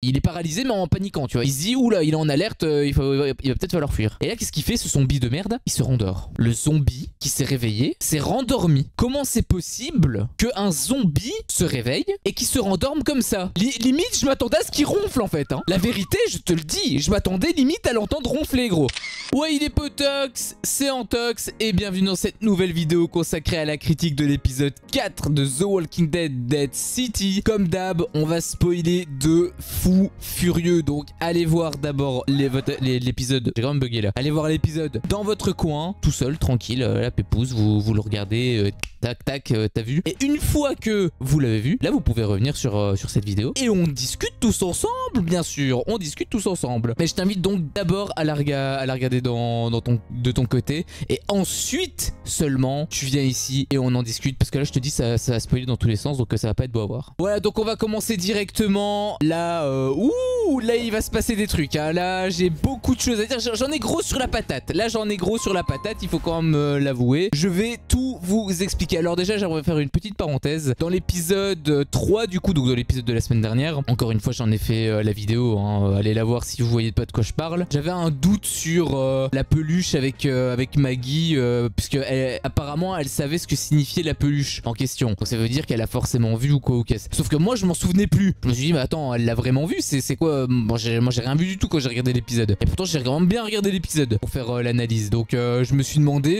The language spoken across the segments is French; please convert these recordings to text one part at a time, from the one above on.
Il est paralysé mais en paniquant, tu vois. Il se dit, oula, il est en alerte, il va peut-être falloir fuir. Et là, qu'est-ce qu'il fait, ce zombie de merde? Il se rendort. Le zombie qui s'est réveillé s'est rendormi. Comment c'est possible qu'un zombie se réveille et qu'il se rendorme comme ça? Limite, je m'attendais à ce qu'il ronfle en fait. Hein. La vérité, je te le dis, je m'attendais limite à l'entendre ronfler, gros. Ouais, il est potox, c'est Antox et bienvenue dans cette nouvelle vidéo consacrée à la critique de l'épisode 4 de The Walking Dead Dead City. Comme d'hab, on va spoiler de fou furieux, donc allez voir d'abord l'épisode. J'ai quand même bugué là. Allez voir l'épisode dans votre coin, tout seul, tranquille, la pépouze, vous le regardez, tac tac, t'as vu. Et une fois que vous l'avez vu, là vous pouvez revenir sur cette vidéo et on discute tous ensemble, bien sûr, on discute tous ensemble. Mais je t'invite donc d'abord à la regarder de ton côté et ensuite seulement tu viens ici et on en discute parce que là je te dis ça va spoiler dans tous les sens, donc ça va pas être beau à voir. Voilà, donc on va commencer directement là. Ouh, là il va se passer des trucs, hein. Là j'ai beaucoup de choses à dire, j'en ai gros sur la patate. Là j'en ai gros sur la patate, il faut quand même l'avouer. Je vais tout vous expliquer. Alors déjà j'aimerais faire une petite parenthèse. Dans l'épisode 3 du coup, donc dans l'épisode de la semaine dernière, encore une fois j'en ai fait la vidéo, hein. Allez la voir si vous voyez pas de quoi je parle. J'avais un doute sur la peluche avec Maggie, puisque apparemment elle savait ce que signifiait la peluche en question. Donc ça veut dire qu'elle a forcément vu ou quoi ou qu'est-ce. Sauf que moi je m'en souvenais plus. Je me suis dit mais attends, elle l'a vraiment vu, c'est quoi? Moi j'ai rien vu du tout quand j'ai regardé l'épisode. Et pourtant j'ai vraiment bien regardé l'épisode pour faire l'analyse. Donc je me suis demandé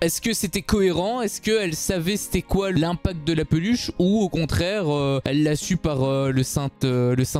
est-ce que c'était cohérent? Est-ce qu'elle savait c'était quoi l'impact de la peluche? Ou au contraire elle l'a su par le saint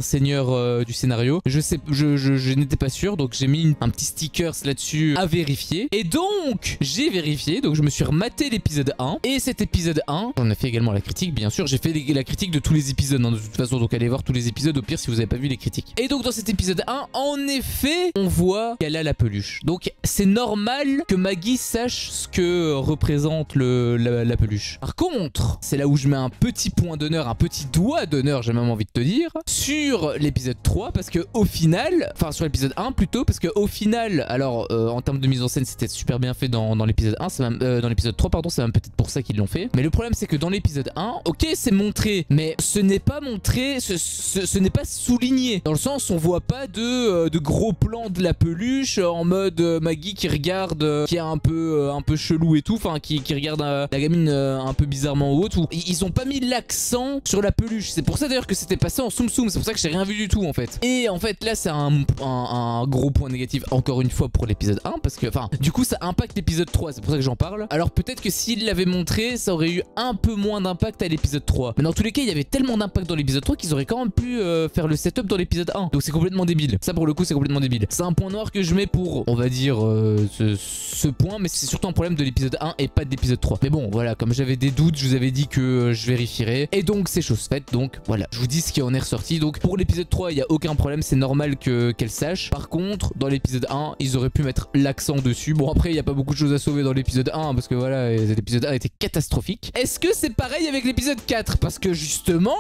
seigneur du scénario? Je n'étais pas sûr, donc j'ai mis un petit sticker là-dessus à vérifier. Et donc j'ai vérifié, donc je me suis rematé l'épisode 1. Et cet épisode 1, j'en ai fait également la critique bien sûr. J'ai fait la critique de tous les épisodes, hein, de toute façon, donc allez voir tous les épisodes au pire si vous n'avez pas vu les critiques. Et donc dans cet épisode 1, en effet, on voit qu'elle a la peluche. Donc c'est normal que Maggie sache ce que représente la peluche. Par contre, c'est là où je mets un petit point d'honneur, un petit doigt d'honneur, j'ai même envie de te dire, sur l'épisode 3, parce que au final, enfin sur l'épisode 1 plutôt, parce que au final, alors en termes de mise en scène, c'était super bien fait dans l'épisode 1, c'est même dans l'épisode 3 pardon, c'est même peut-être pour ça qu'ils l'ont fait. Mais le problème c'est que dans l'épisode 1, ok, c'est montré, mais ce n'est pas montré, ce n'est pas souligné. Dans le sens, on voit pas de gros plans de la peluche en mode Maggie qui regarde, qui est un peu chelou et tout, enfin qui regarde la gamine un peu bizarrement ou autre. Ils ont pas mis l'accent sur la peluche. C'est pour ça d'ailleurs que c'était passé en soum soum. C'est pour ça que j'ai rien vu du tout en fait. Et en fait là c'est un gros point négatif encore une fois pour l'épisode 1 parce que enfin du coup ça impacte l'épisode 3. C'est pour ça que j'en parle. Alors peut-être que s'il l'avait montré ça aurait eu un peu moins d'impact à l'épisode 3. Mais dans tous les cas il y avait tellement d'impact dans l'épisode 3 qu'ils auraient quand même pu faire le setup dans l'épisode 1. Donc c'est complètement débile. Ça pour le coup c'est complètement débile. C'est un point noir que je mets pour on va dire ce point, mais c'est surtout un problème de l'épisode 1 et pas de l'épisode 3. Mais bon voilà, comme j'avais des doutes, je vous avais dit que je vérifierais. Et donc c'est chose faite. Donc voilà, je vous dis ce qui en est ressorti. Donc pour l'épisode 3 il n'y a aucun problème, c'est normal qu'elle sache. Par contre dans l'épisode 1 ils auraient pu mettre l'accent dessus. Bon après il n'y a pas beaucoup de choses à sauver dans l'épisode 1 parce que voilà, l'épisode 1 était catastrophique. Est-ce que c'est pareil avec l'épisode 4? Parce que justement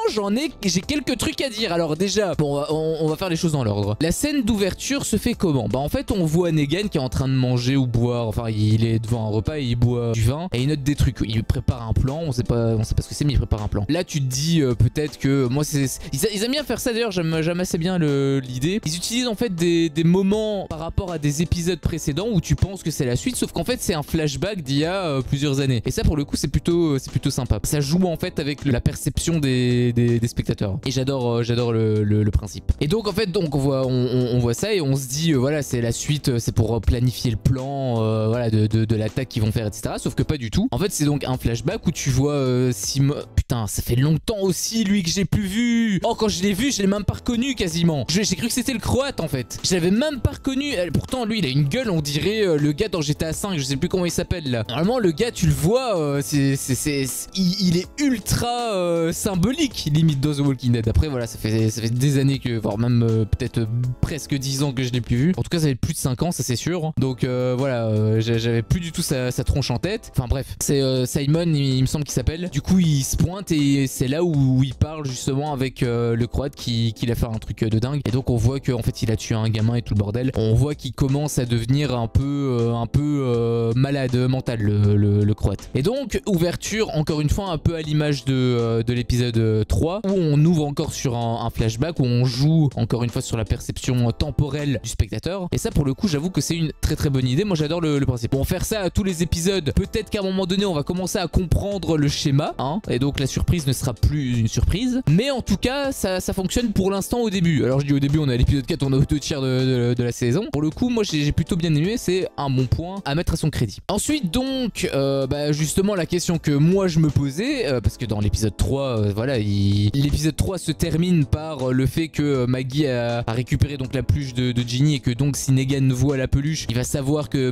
j'ai quelques trucs à dire. Alors déjà, bon, on va faire les choses dans l'ordre. La scène d'ouverture se fait comment? Bah en fait on voit Negan qui est en train de manger ou boire, enfin il est devant un repas et il boit du vin et il note des trucs. Il prépare un plan, on sait pas ce que c'est mais il prépare un plan. Là tu te dis peut-être que moi ils aiment bien faire ça d'ailleurs, j'aime assez bien l'idée. Ils utilisent en fait des moments par rapport à des épisodes précédents où tu penses que c'est la suite, sauf qu'en fait c'est un flashback d'il y a plusieurs années. Et ça pour le coup c'est plutôt sympa. Ça joue en fait avec la perception des spectateurs. Et j'adore le principe. Et donc en fait on voit ça et on se dit voilà c'est la suite, c'est pour planifier le plan voilà de l'attaque qu'ils vont faire, etc. Sauf que pas du tout. En fait c'est donc un flashback où tu vois Simon. Putain ça fait longtemps aussi lui que j'ai plus vu. Oh quand je l'ai vu je l'ai même pas reconnu quasiment. J'ai cru que c'était le croate en fait. Je l'avais même pas reconnu. Pourtant lui il a une gueule, on dirait le gars dans GTA 5, je sais plus comment il s'appelle là. Normalement le gars tu le vois il est ultra symbolique limite dans The Walking Dead. Après voilà ça fait des années que, voire même peut-être presque 10 ans que je l'ai plus vu. En tout cas ça fait plus de 5 ans ça c'est sûr. Donc voilà j'avais plus du tout sa tronche en tête. Enfin bref c'est Simon il me semble qu'il s'appelle. Du coup il se pointe et c'est là où il parle justement avec le croate qui a fait un truc de dingue. Et donc on voit qu'en fait il a tué un gamin et tout le bordel. On voit qu'il commence à devenir un peu malade mental le croate. Et donc ouverture encore une fois un peu à l'image de l'épisode 3 où on ouvre encore sur un flashback où on joue joue encore une fois sur la perception temporelle du spectateur. Et ça pour le coup j'avoue que c'est une très bonne idée. Moi j'adore le principe. Bon, faire ça à tous les épisodes, peut-être qu'à un moment donné on va commencer à comprendre le schéma, hein, et donc la surprise ne sera plus une surprise. Mais en tout cas ça fonctionne pour l'instant au début. Alors je dis au début, on est à l'épisode 4, on est aux 2/3 de la saison. Pour le coup moi j'ai plutôt bien aimé, c'est un bon point à mettre à son crédit. Ensuite donc justement la question que moi je me posais, parce que dans l'épisode 3 voilà, l'épisode 3 se termine par le fait que Maggie a récupéré donc la peluche de Ginny, et que donc si Negan voit la peluche, il va savoir que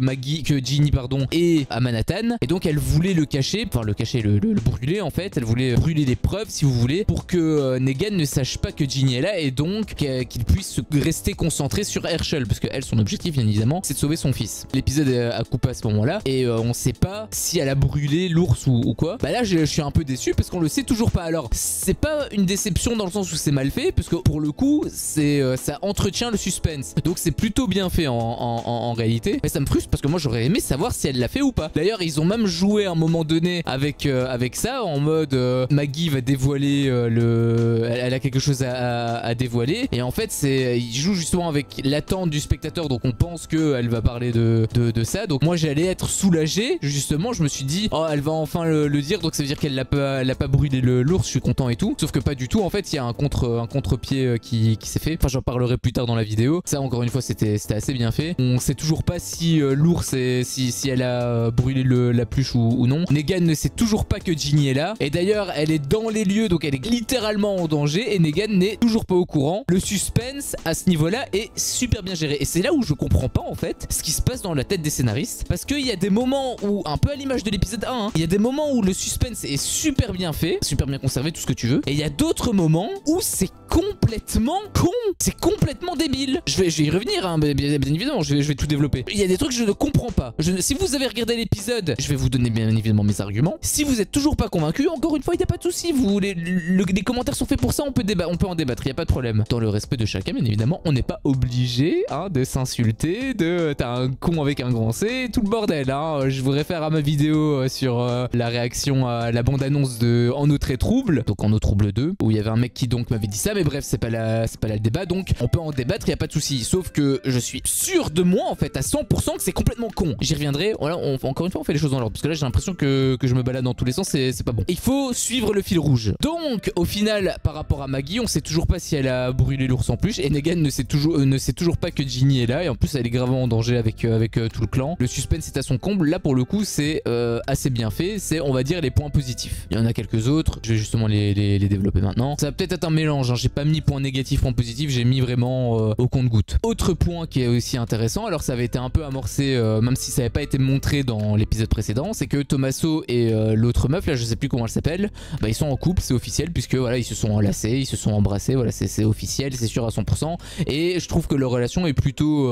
Ginny pardon est à Manhattan, et donc elle voulait le cacher, enfin le brûler en fait, elle voulait brûler les preuves si vous voulez, pour que Negan ne sache pas que Ginny est là, et donc qu'il puisse rester concentré sur Herschel, parce que elle, son objectif bien évidemment c'est de sauver son fils. L'épisode a coupé à ce moment là, et on sait pas si elle a brûlé l'ours ou quoi. Bah là je suis un peu déçu parce qu'on le sait toujours pas. Alors c'est pas une déception dans le sens où c'est mal fait, parce que pour le coup ça entretient le suspense, donc c'est plutôt bien fait en réalité, mais ça me frustre parce que moi j'aurais aimé savoir si elle l'a fait ou pas. D'ailleurs ils ont même joué à un moment donné avec ça, en mode Maggie va dévoiler elle a quelque chose à dévoiler, et en fait ils jouent justement avec l'attente du spectateur, donc on pense qu'elle va parler de ça. Donc moi j'allais être soulagé, justement je me suis dit oh elle va enfin le dire, donc ça veut dire qu'elle l'a pas brûlé l'ours, je suis content et tout, sauf que pas du tout. En fait il y a un contre-pied qui s'est fait, enfin j'en parlerai plus tard dans la vidéo. Ça encore une fois c'était assez bien fait. On sait toujours pas si l'ours si elle a brûlé la peluche ou non. Negan ne sait toujours pas que Ginny est là, et d'ailleurs elle est dans les lieux, donc elle est littéralement en danger, et Negan n'est toujours pas au courant. Le suspense à ce niveau là est super bien géré, et c'est là où je comprends pas en fait ce qui se passe dans la tête des scénaristes, parce qu'il y a des moments où, un peu à l'image de l'épisode 1 hein, il y a des moments où le suspense est super bien fait, super bien conservé, tout ce que tu veux, et il y a d'autres moments où c'est complètement con, c'est complètement débile. Je vais y revenir hein, bien évidemment, je vais tout développer. Il y a des trucs que je ne comprends pas. Si vous avez regardé l'épisode, je vais vous donner bien évidemment mes arguments. Si vous êtes toujours pas convaincu, encore une fois il n'y a pas de souci, les commentaires sont faits pour ça, on peut en débattre, il n'y a pas de problème. Dans le respect de chacun bien évidemment, on n'est pas obligé hein, de s'insulter, t'as un con avec un grand C, tout le bordel hein. Je vous réfère à ma vidéo sur la réaction à la bande-annonce de En eau très trouble, donc En eau trouble 2, où il y avait un mec qui donc m'avait dit ça, mais bref c'est pas là le débat, donc on peut en débattre, il n'y a pas de souci. Sauf que je suis sûr de moi en fait à 100% que c'est complètement con. J'y reviendrai, voilà, encore une fois on fait les choses dans l'ordre, parce que là j'ai l'impression que je me balade dans tous les sens, c'est pas bon. Il faut suivre le fil rouge. Donc au final par rapport à Maggie, on sait toujours pas si elle a brûlé l'ours en peluche, et Negan ne sait toujours pas que Ginny est là, et en plus elle est gravement en danger avec tout le clan. Le suspense est à son comble. Là pour le coup c'est assez bien fait, c'est on va dire les points positifs. Il y en a quelques autres, je vais justement les développer maintenant. Ça va peut-être être un mélange hein. J'ai pas mis point négatif, point positif, j'ai mis vraiment au compte-goutte. Autre point qui est aussi intéressant, alors ça avait été un peu amorcé même si ça n'avait pas été montré dans l'épisode précédent, c'est que Tommaso et l'autre meuf là, je sais plus comment elle s'appelle, bah ils sont en couple, c'est officiel, puisque voilà ils se sont enlacés, ils se sont embrassés, voilà c'est officiel, c'est sûr à 100%, et je trouve que leur relation est plutôt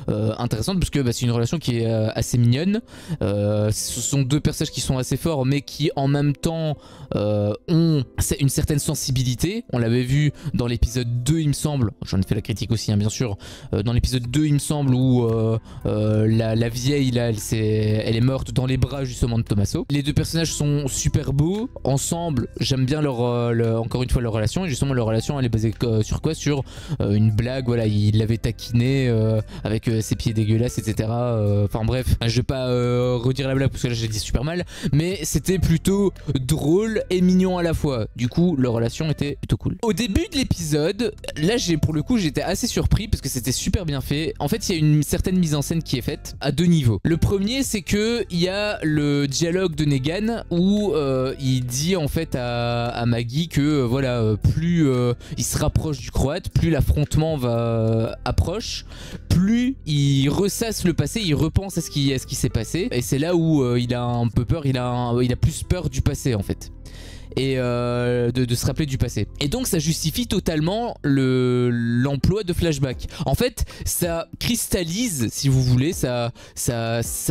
intéressante, parce que bah, c'est une relation qui est assez mignonne. Ce sont deux personnages qui sont assez forts, mais qui en même temps ont une certaine sensibilité. On l'avait vu dans l'épisode 2 il me semble, j'en ai fait la critique aussi hein, bien sûr, dans l'épisode 2 il me semble, où la vieille là elle est morte dans les bras justement de Tommaso. Les deux personnages sont super beaux ensemble, j'aime bien encore une fois leur relation, et justement leur relation elle est basée sur quoi? Sur une blague, voilà, il l'avait taquiné avec ses pieds dégueulasses etc. Enfin bref, je vais pas redire la blague parce que là j'ai dit super mal, mais c'était plutôt drôle et mignon à la fois. Du coup leur relation était plutôt cool. Au début de l'épisode, là pour le coup j'étais assez surpris parce que c'était super bien fait. En fait il y a une certaine mise en scène qui est faite à deux niveaux. Le premier c'est que il y a le dialogue de Negan où il dit en fait à Maggie que voilà, plus il se rapproche du Croate, plus l'affrontement approche, plus il ressasse le passé, il repense à ce qui s'est passé, et c'est là où il a un peu peur, il a plus peur du passé en fait, et de se rappeler du passé. Et donc ça justifie totalement l'emploi de flashback. En fait ça cristallise, si vous voulez, ça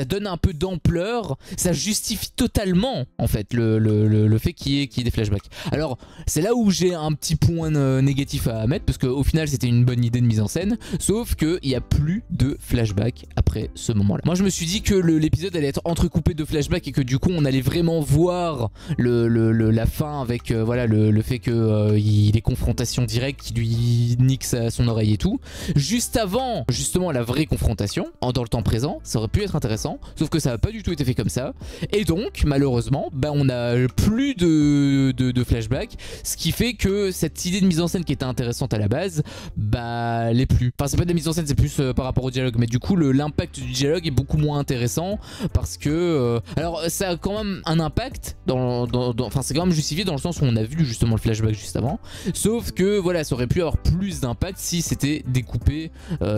donne un peu d'ampleur, ça justifie totalement en fait le fait qu'il y ait des flashbacks. Alors c'est là où j'ai un petit point négatif à mettre, parce qu'au final c'était une bonne idée de mise en scène, sauf qu'il n'y a plus de flashback après après ce moment-là. Moi je me suis dit que l'épisode allait être entrecoupé de flashbacks et que du coup on allait vraiment voir la fin avec voilà, le fait que il ait confrontation directe, qui lui nique son oreille et tout. Juste avant justement la vraie confrontation, dans le temps présent, ça aurait pu être intéressant, sauf que ça n'a pas du tout été fait comme ça. Et donc malheureusement, bah, on n'a plus de flashbacks, ce qui fait que cette idée de mise en scène qui était intéressante à la base, bah l'est plus. Enfin c'est pas de la mise en scène, c'est plus par rapport au dialogue, mais du coup l'impact du dialogue est beaucoup moins intéressant parce que alors ça a quand même un impact enfin c'est quand même justifié dans le sens où on a vu justement le flashback juste avant, sauf que voilà, ça aurait pu avoir plus d'impact si c'était découpé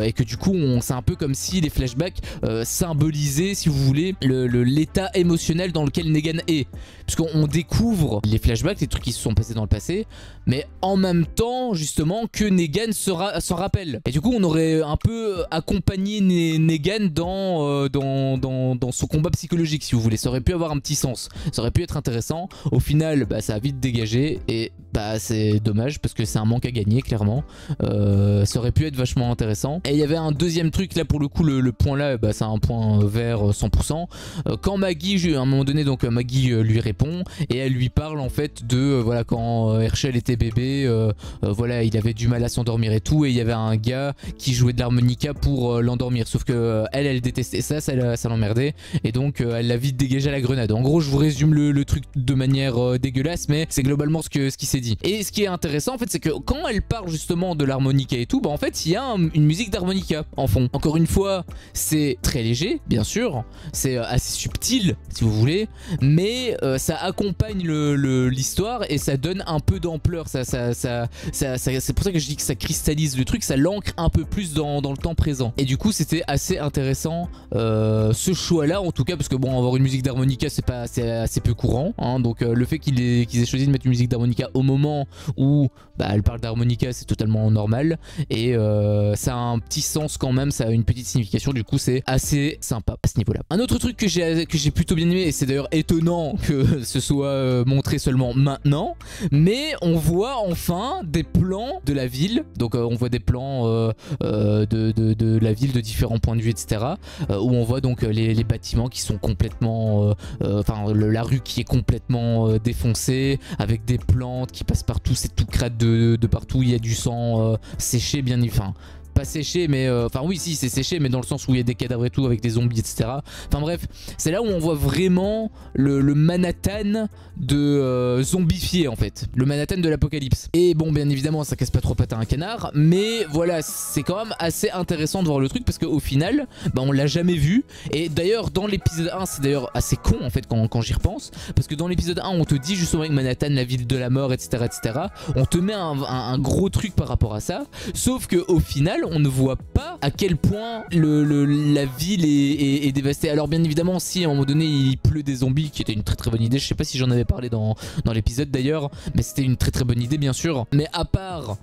et que du coup c'est un peu comme si les flashbacks symbolisaient, si vous voulez, l'état émotionnel dans lequel Negan est, puisqu'on découvre les flashbacks, les trucs qui se sont passés dans le passé, mais en même temps justement que Negan s'en rappelle, et du coup on aurait un peu accompagné Negan dans son combat psychologique, si vous voulez. Ça aurait pu avoir un petit sens, ça aurait pu être intéressant. Au final bah, ça a vite dégagé et bah, c'est dommage parce que c'est un manque à gagner clairement. Ça aurait pu être vachement intéressant. Et il y avait un deuxième truc là, pour le coup le point là, bah, c'est un point vert 100%. Quand Maggie, à un moment donné, donc Maggie lui répond et elle lui parle en fait de voilà, quand Herschel était bébé, voilà, il avait du mal à s'endormir et tout, et il y avait un gars qui jouait de l'harmonica pour l'endormir, sauf que elle détestait ça, ça l'emmerdait, et donc elle l'a vite dégagé à la grenade. En gros je vous résume le truc de manière dégueulasse, mais c'est globalement ce qui s'est dit. Et ce qui est intéressant en fait, c'est que quand elle parle justement de l'harmonica et tout, bah en fait il y a une musique d'harmonica en fond. Encore une fois, c'est très léger bien sûr, c'est assez subtil si vous voulez, mais ça accompagne l'histoire et ça donne un peu d'ampleur, c'est pour ça que je dis que ça cristallise le truc, ça l'ancre un peu plus dans le temps présent. Et du coup c'était assez intéressant ce choix là en tout cas, parce que bon, avoir une musique d'harmonica c'est assez peu courant, hein, donc le fait qu'ils aient choisi de mettre une musique d'harmonica au moment où bah, elle parle d'harmonica, c'est totalement normal, et ça a un petit sens quand même, ça a une petite signification, du coup c'est assez sympa à ce niveau là. Un autre truc que j'ai plutôt bien aimé, et c'est d'ailleurs étonnant que ce soit montré seulement maintenant, mais on voit enfin des plans de la ville, donc on voit des plans de la ville de différents points de vue, etc., où on voit donc les bâtiments qui sont complètement enfin la rue qui est complètement défoncée, avec des plantes qui passent partout, c'est tout crade de partout, il y a du sang séché bien, enfin pas séché, mais enfin oui, si c'est séché, mais dans le sens où il y a des cadavres et tout avec des zombies, etc. Enfin bref, c'est là où on voit vraiment le Manhattan de zombifié en fait, le Manhattan de l'apocalypse. Et bon, bien évidemment ça casse pas trop pattes à un canard, mais voilà, c'est quand même assez intéressant de voir le truc, parce qu'au final bah, on l'a jamais vu. Et d'ailleurs dans l'épisode 1 c'est d'ailleurs assez con en fait quand j'y repense, parce que dans l'épisode 1 on te dit justement avec Manhattan, la ville de la mort, etc., etc. On te met un gros truc par rapport à ça, sauf que au final on ne voit pas à quel point la ville est dévastée. Alors bien évidemment si à un moment donné il pleut des zombies, qui était une très bonne idée, je sais pas si j'en avais parlé dans l'épisode d'ailleurs, mais c'était une très bonne idée bien sûr. Mais à part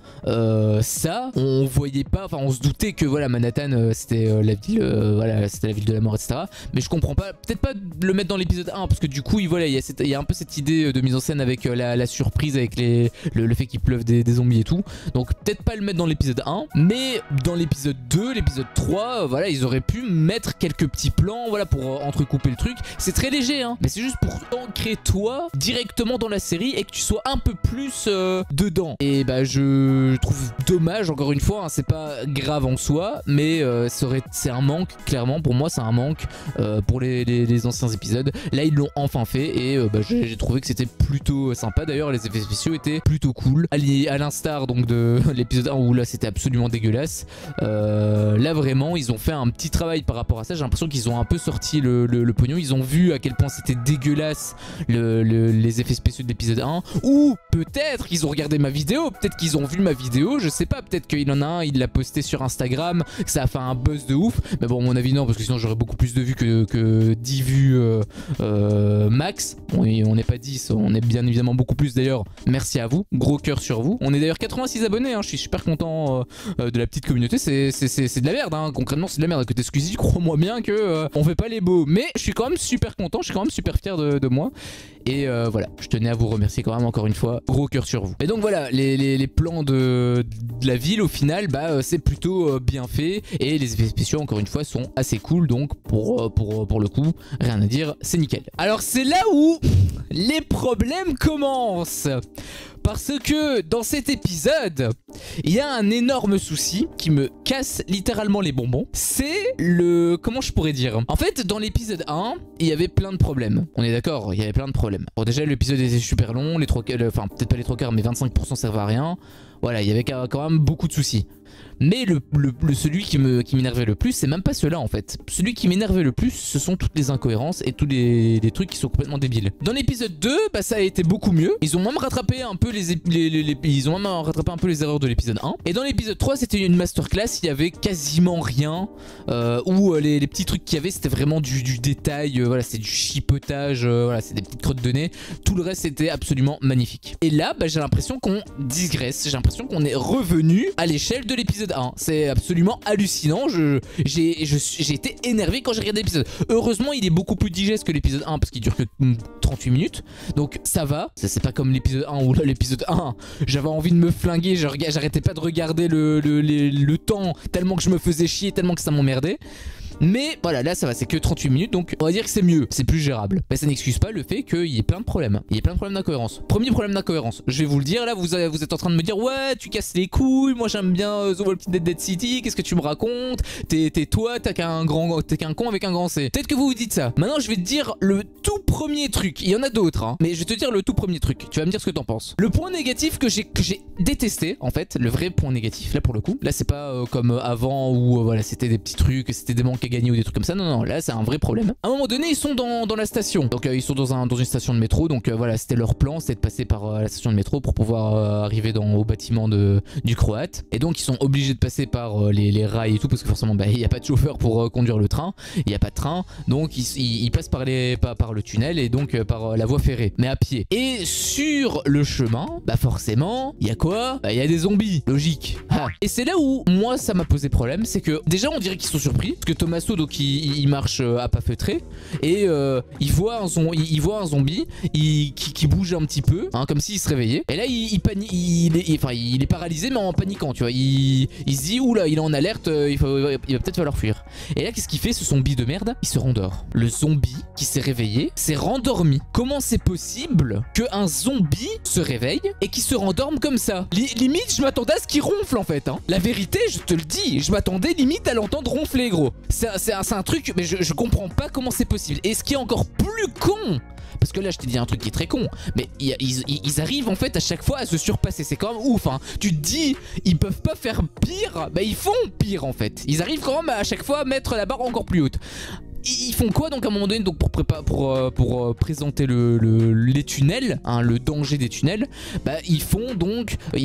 ça, on voyait pas, enfin on se doutait que voilà, Manhattan c'était la ville, voilà, c'était la ville de la mort, etc. Mais je comprends pas, peut-être pas le mettre dans l'épisode 1, parce que du coup voilà, il y a un peu cette idée de mise en scène avec la surprise, avec le fait qu'il pleuve des zombies et tout, donc peut-être pas le mettre dans l'épisode 1, mais dans l'épisode 2, l'épisode 3, voilà, ils auraient pu mettre quelques petits plans, voilà, pour entrecouper le truc. C'est très léger, hein, mais c'est juste pour ancrer toi directement dans la série et que tu sois un peu plus dedans. Et bah je trouve dommage, encore une fois, hein, c'est pas grave en soi, mais c'est un manque, clairement, pour moi c'est un manque pour les anciens épisodes. Là ils l'ont enfin fait, et bah, j'ai trouvé que c'était plutôt sympa. D'ailleurs les effets spéciaux étaient plutôt cool, à l'instar donc de l'épisode 1 où là c'était absolument dégueulasse. Là vraiment ils ont fait un petit travail par rapport à ça. J'ai l'impression qu'ils ont un peu sorti le pognon, ils ont vu à quel point c'était dégueulasse les effets spéciaux de l'épisode 1, ou peut-être qu'ils ont regardé ma vidéo, peut-être qu'ils ont vu ma vidéo, je sais pas, peut-être qu'il en a un, il l'a posté sur Instagram, que ça a fait un buzz de ouf, mais bon à mon avis non, parce que sinon j'aurais beaucoup plus de vues que 10 vues max. On n'est pas 10, on est bien évidemment beaucoup plus d'ailleurs, merci à vous, gros cœur sur vous. On est d'ailleurs 86 abonnés, hein, je suis super content de la petite communauté, c'est c'est de la merde, hein. Concrètement c'est de la merde. À côté Squeezie, crois-moi bien que on fait pas les beaux. Mais je suis quand même super content, je suis quand même super fier de moi. Et voilà, je tenais à vous remercier quand même encore une fois, gros cœur sur vous. Et donc voilà, les plans de la ville au final, bah c'est plutôt bien fait. Et les effets spéciaux encore une fois sont assez cool. Donc pour le coup, rien à dire, c'est nickel. Alors c'est là où les problèmes commencent. Parce que dans cet épisode, il y a un énorme souci qui me casse littéralement les bonbons. C'est le... Comment je pourrais dire? En fait, dans l'épisode 1, il y avait plein de problèmes. On est d'accord, il y avait plein de problèmes. Bon, déjà, l'épisode était super long. Les 3 quarts, enfin, peut-être pas les 3 quarts, mais 25% servent à rien. Voilà, il y avait quand même beaucoup de soucis. Mais celui qui m'énervait le plus, c'est même pas cela en fait. Celui qui m'énervait le plus, ce sont toutes les incohérences et tous les trucs qui sont complètement débiles. Dans l'épisode 2, bah, ça a été beaucoup mieux. Ils ont même rattrapé un peu les erreurs de l'épisode 1. Et dans l'épisode 3, c'était une masterclass, il y avait quasiment rien. Où les petits trucs qu'il y avait, c'était vraiment du détail. Voilà, c'est du chipotage. Voilà, c'est des petites crottes de nez. Tout le reste, c'était absolument magnifique. Et là, bah, j'ai l'impression qu'on digresse. J'ai l'impression qu'on est revenu à l'échelle de l'épisode 1. C'est absolument hallucinant. J'ai été énervé quand j'ai regardé l'épisode. Heureusement, il est beaucoup plus digeste que l'épisode 1 parce qu'il dure que 38 minutes. Donc ça va. C'est pas comme l'épisode 1 où là, l'épisode 1, j'avais envie de me flinguer. J'arrêtais pas de regarder le temps tellement que je me faisais chier, tellement que ça m'emmerdait. Mais voilà, là ça va, c'est que 38 minutes, donc on va dire que c'est mieux, c'est plus gérable. Mais ça n'excuse pas le fait qu'il y ait plein de problèmes. Il y a plein de problèmes d'incohérence. Premier problème d'incohérence, je vais vous le dire, là vous êtes en train de me dire ouais, tu casses les couilles, moi j'aime bien The Walking Dead City, qu'est-ce que tu me racontes? Toi, t'es qu'un con avec un grand C. Peut-être que vous vous dites ça. Maintenant je vais te dire le tout premier truc, il y en a d'autres, hein, mais je vais te dire le tout premier truc, tu vas me dire ce que t'en penses. Le point négatif que j'ai détesté, en fait, le vrai point négatif, là pour le coup, là c'est pas comme avant où voilà, c'était des petits trucs, c'était des manques à gagner ou des trucs comme ça. Non, non, là c'est un vrai problème. À un moment donné, ils sont dans la station. Donc ils sont dans une station de métro. Donc voilà, c'était leur plan, c'était de passer par la station de métro pour pouvoir arriver au bâtiment du Croate. Et donc ils sont obligés de passer par les rails et tout parce que forcément bah, il n'y a pas de chauffeur pour conduire le train. Il n'y a pas de train. Donc ils passent par le tunnel et donc par la voie ferrée. Mais à pied. Et sur le chemin, bah forcément, il y a quoi? Bah il y a des zombies. Logique. Ah. Et c'est là où moi ça m'a posé problème. C'est que déjà on dirait qu'ils sont surpris. Parce que Tommaso donc il marche à pas feutré et il voit un zombie qui bouge un petit peu hein, comme s'il se réveillait et là il est paralysé mais en paniquant tu vois, il se dit oula il est en alerte, il va peut-être falloir fuir. Et là qu'est-ce qu'il fait ce zombie de merde? Il se rendort. Le zombie qui s'est réveillé s'est rendormi. Comment c'est possible qu'un zombie se réveille et qu'il se rendorme comme ça? Limite je m'attendais à ce qu'il ronfle en fait hein. La vérité je te le dis, je m'attendais limite à l'entendre ronfler gros. C'est un truc, mais je comprends pas comment c'est possible. Et ce qui est encore plus con, parce que là je t'ai dit un truc qui est très con, mais ils arrivent en fait à chaque fois à se surpasser. C'est quand même ouf hein. Tu te dis, ils peuvent pas faire pire, bah ils font pire en fait. Ils arrivent quand même à chaque fois à mettre la barre encore plus haute. Ils font quoi donc à un moment donné donc pour présenter les tunnels, hein, le danger des tunnels, bah ils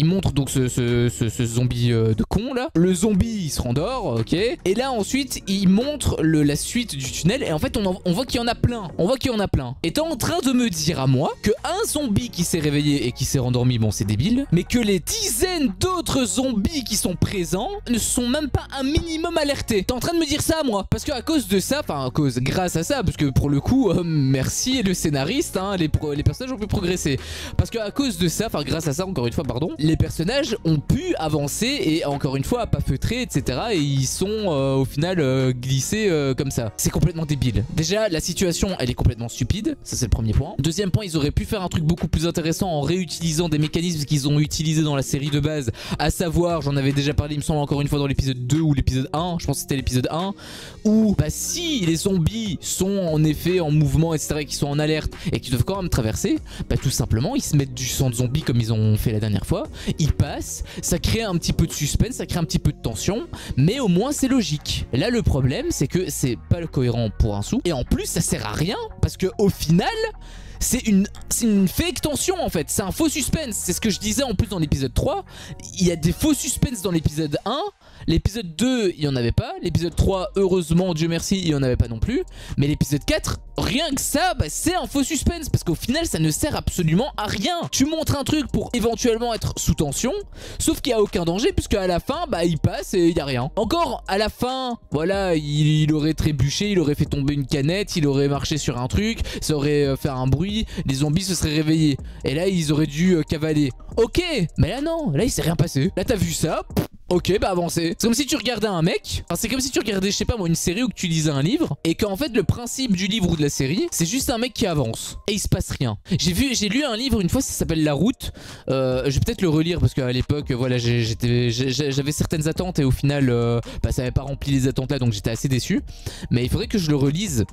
montrent donc ce zombie de con là. Le zombie il se rendort, ok. Et là ensuite ils montrent la suite du tunnel et en fait on voit qu'il y en a plein. On voit qu'il y en a plein. Et t'es en train de me dire à moi que un zombie qui s'est réveillé et qui s'est rendormi, bon c'est débile, mais que les dizaines d'autres zombies qui sont présents ne sont même pas un minimum alertés. T'es en train de me dire ça à moi? Parce que à cause de ça, enfin grâce à ça, parce que pour le coup merci le scénariste hein, les personnages ont pu progresser parce que à cause de ça, enfin grâce à ça encore une fois pardon, les personnages ont pu avancer et encore une fois pas feutrer etc. et ils sont au final glissés comme ça. C'est complètement débile. Déjà la situation elle est complètement stupide, ça c'est le premier point. Deuxième point, ils auraient pu faire un truc beaucoup plus intéressant en réutilisant des mécanismes qu'ils ont utilisés dans la série de base, à savoir, j'en avais déjà parlé il me semble encore une fois dans l'épisode 2 ou l'épisode 1, je pense que c'était l'épisode 1, où bah si les zombies sont en effet en mouvement etc, qui sont en alerte et qui doivent quand même traverser, bah tout simplement ils se mettent du sang de zombie comme ils ont fait la dernière fois, ils passent, ça crée un petit peu de suspense, ça crée un petit peu de tension, mais au moins c'est logique. Là le problème c'est que c'est pas cohérent pour un sou et en plus ça sert à rien parce que au final c'est une fake tension en fait, c'est un faux suspense. C'est ce que je disais en plus dans l'épisode 3. Il y a des faux suspens dans l'épisode 1. L'épisode 2, il n'y en avait pas. L'épisode 3, heureusement, Dieu merci, il n'y en avait pas non plus. Mais l'épisode 4, rien que ça, bah, c'est un faux suspense. Parce qu'au final, ça ne sert absolument à rien. Tu montres un truc pour éventuellement être sous tension. Sauf qu'il n'y a aucun danger, puisque à la fin, bah, il passe et il n'y a rien. Encore, à la fin, voilà, il aurait trébuché, il aurait fait tomber une canette, il aurait marché sur un truc, ça aurait fait un bruit, les zombies se seraient réveillés. Et là, ils auraient dû cavaler. Ok, mais là non, là il s'est rien passé. Là t'as vu ça, ok, bah avancez. C'est comme si tu regardais un mec, enfin, c'est comme si tu regardais, je sais pas moi, une série ou que tu lisais un livre, et qu'en fait le principe du livre ou de la série, c'est juste un mec qui avance, et il se passe rien. J'ai lu un livre une fois, ça s'appelle La Route, je vais peut-être le relire, parce qu'à l'époque, voilà, j'avais certaines attentes, et au final, bah, ça n'avait pas rempli les attentes là, donc j'étais assez déçu. Mais il faudrait que je le relise,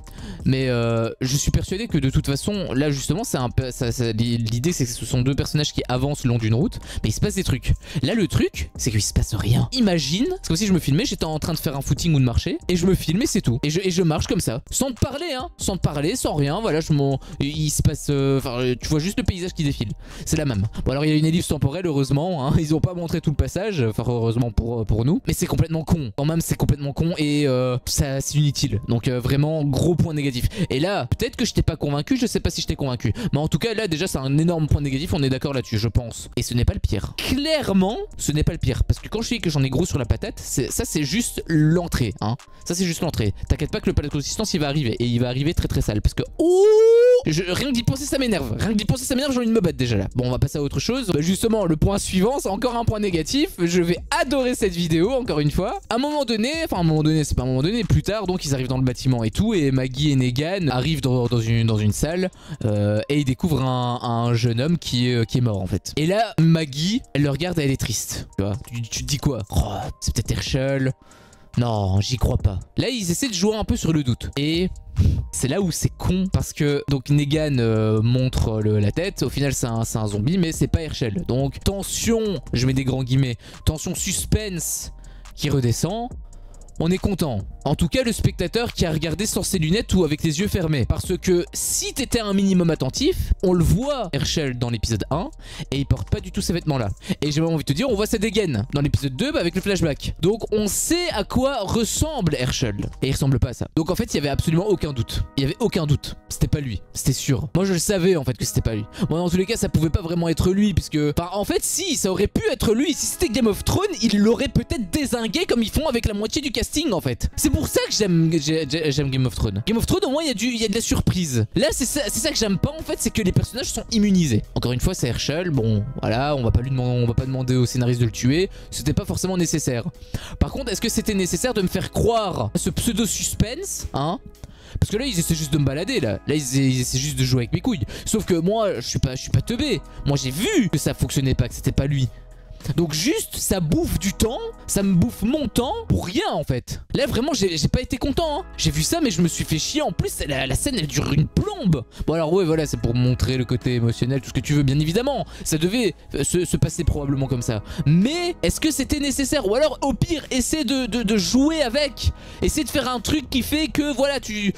mais je suis persuadé que de toute façon, là justement, l'idée c'est que ce sont deux personnages qui avancent le long d'une route, mais il se passe des trucs. Là le truc, c'est qu'il se passe rien. Imagine, c'est comme si je me filmais, j'étais en train de faire un footing ou de marcher, et je me filmais, c'est tout. Et je marche comme ça, sans te parler, hein, sans te parler, sans rien, voilà, il se passe, tu vois juste le paysage qui défile. C'est la même. Bon alors il y a une ellipse temporelle, heureusement, hein, ils ont pas montré tout le passage, enfin heureusement pour nous, mais c'est complètement con. Quand même, c'est complètement con et ça c'est inutile. Donc vraiment gros point négatif. Et là, peut-être que je t'ai pas convaincu, je sais pas si je t'ai convaincu, mais en tout cas là déjà c'est un énorme point négatif, on est d'accord là-dessus, je pense. Et ce n'est pas le pire. Clairement, ce n'est pas le pire, parce que quand je dis que j'en ai gros sur la patate, ça c'est juste l'entrée, hein. Ça c'est juste l'entrée. T'inquiète pas que le palais de consistance il va arriver, et il va arriver très très sale, parce que rien que d'y penser ça m'énerve. Rien que d'y penser ça m'énerve, j'ai envie de me battre déjà là. Bon, on va passer à autre chose. Bah, justement, le point suivant, c'est encore un point négatif. Je vais adorer cette vidéo, encore une fois. À un moment donné, enfin à un moment donné, c'est pas un moment donné, plus tard, donc ils arrivent dans le bâtiment et tout, et Maggie et Negan arrivent dans une salle, et ils découvrent un jeune homme qui est mort en fait. Et là, Maggie, elle le regarde et elle est triste. Tu vois, tu te dis quoi? Oh, c'est peut-être Herschel. Non, j'y crois pas. Là, ils essaient de jouer un peu sur le doute. Et c'est là où c'est con, parce que donc Negan montre la tête. Au final, c'est un zombie, mais c'est pas Herschel. Donc, tension, je mets des grands guillemets, tension suspense qui redescend. On est content. En tout cas, le spectateur qui a regardé sans ses lunettes ou avec les yeux fermés. Parce que si t'étais un minimum attentif, on le voit Herschel dans l'épisode 1 et il porte pas du tout ces vêtements-là. Et j'ai même envie de te dire, on voit sa dégaine dans l'épisode 2 avec le flashback. Donc on sait à quoi ressemble Herschel. Et il ressemble pas à ça. Donc en fait, il y avait absolument aucun doute. Il y avait aucun doute. C'était pas lui. C'était sûr. Moi, je le savais en fait que c'était pas lui. Moi, dans tous les cas, ça pouvait pas vraiment être lui puisque... Enfin, en fait, si, ça aurait pu être lui. Si c'était Game of Thrones, il l'aurait peut-être dézingué comme ils font avec la moitié du casting en fait. C'est pour ça que j'aime Game of Thrones. Game of Thrones, au moins, il y a de la surprise. Là, c'est ça que j'aime pas en fait, c'est que les personnages sont immunisés. Encore une fois, c'est Herschel. Bon, voilà, on va pas demander au scénariste de le tuer. C'était pas forcément nécessaire. Par contre, est-ce que c'était nécessaire de me faire croire à ce pseudo-suspense, hein? Parce que là ils essaient juste de me balader là ils essaient juste de jouer avec mes couilles. Sauf que moi je suis pas teubé. Moi j'ai vu que ça fonctionnait pas, que c'était pas lui. Donc juste ça bouffe du temps, ça me bouffe mon temps pour rien en fait. Là vraiment j'ai pas été content hein. J'ai vu ça mais je me suis fait chier. En plus la scène elle dure une plombe. Bon alors ouais voilà, c'est pour montrer le côté émotionnel, tout ce que tu veux bien évidemment. Ça devait se passer probablement comme ça. Mais est-ce que c'était nécessaire? Ou alors au pire essaie de jouer avec. Essaie de faire un truc qui fait que voilà tu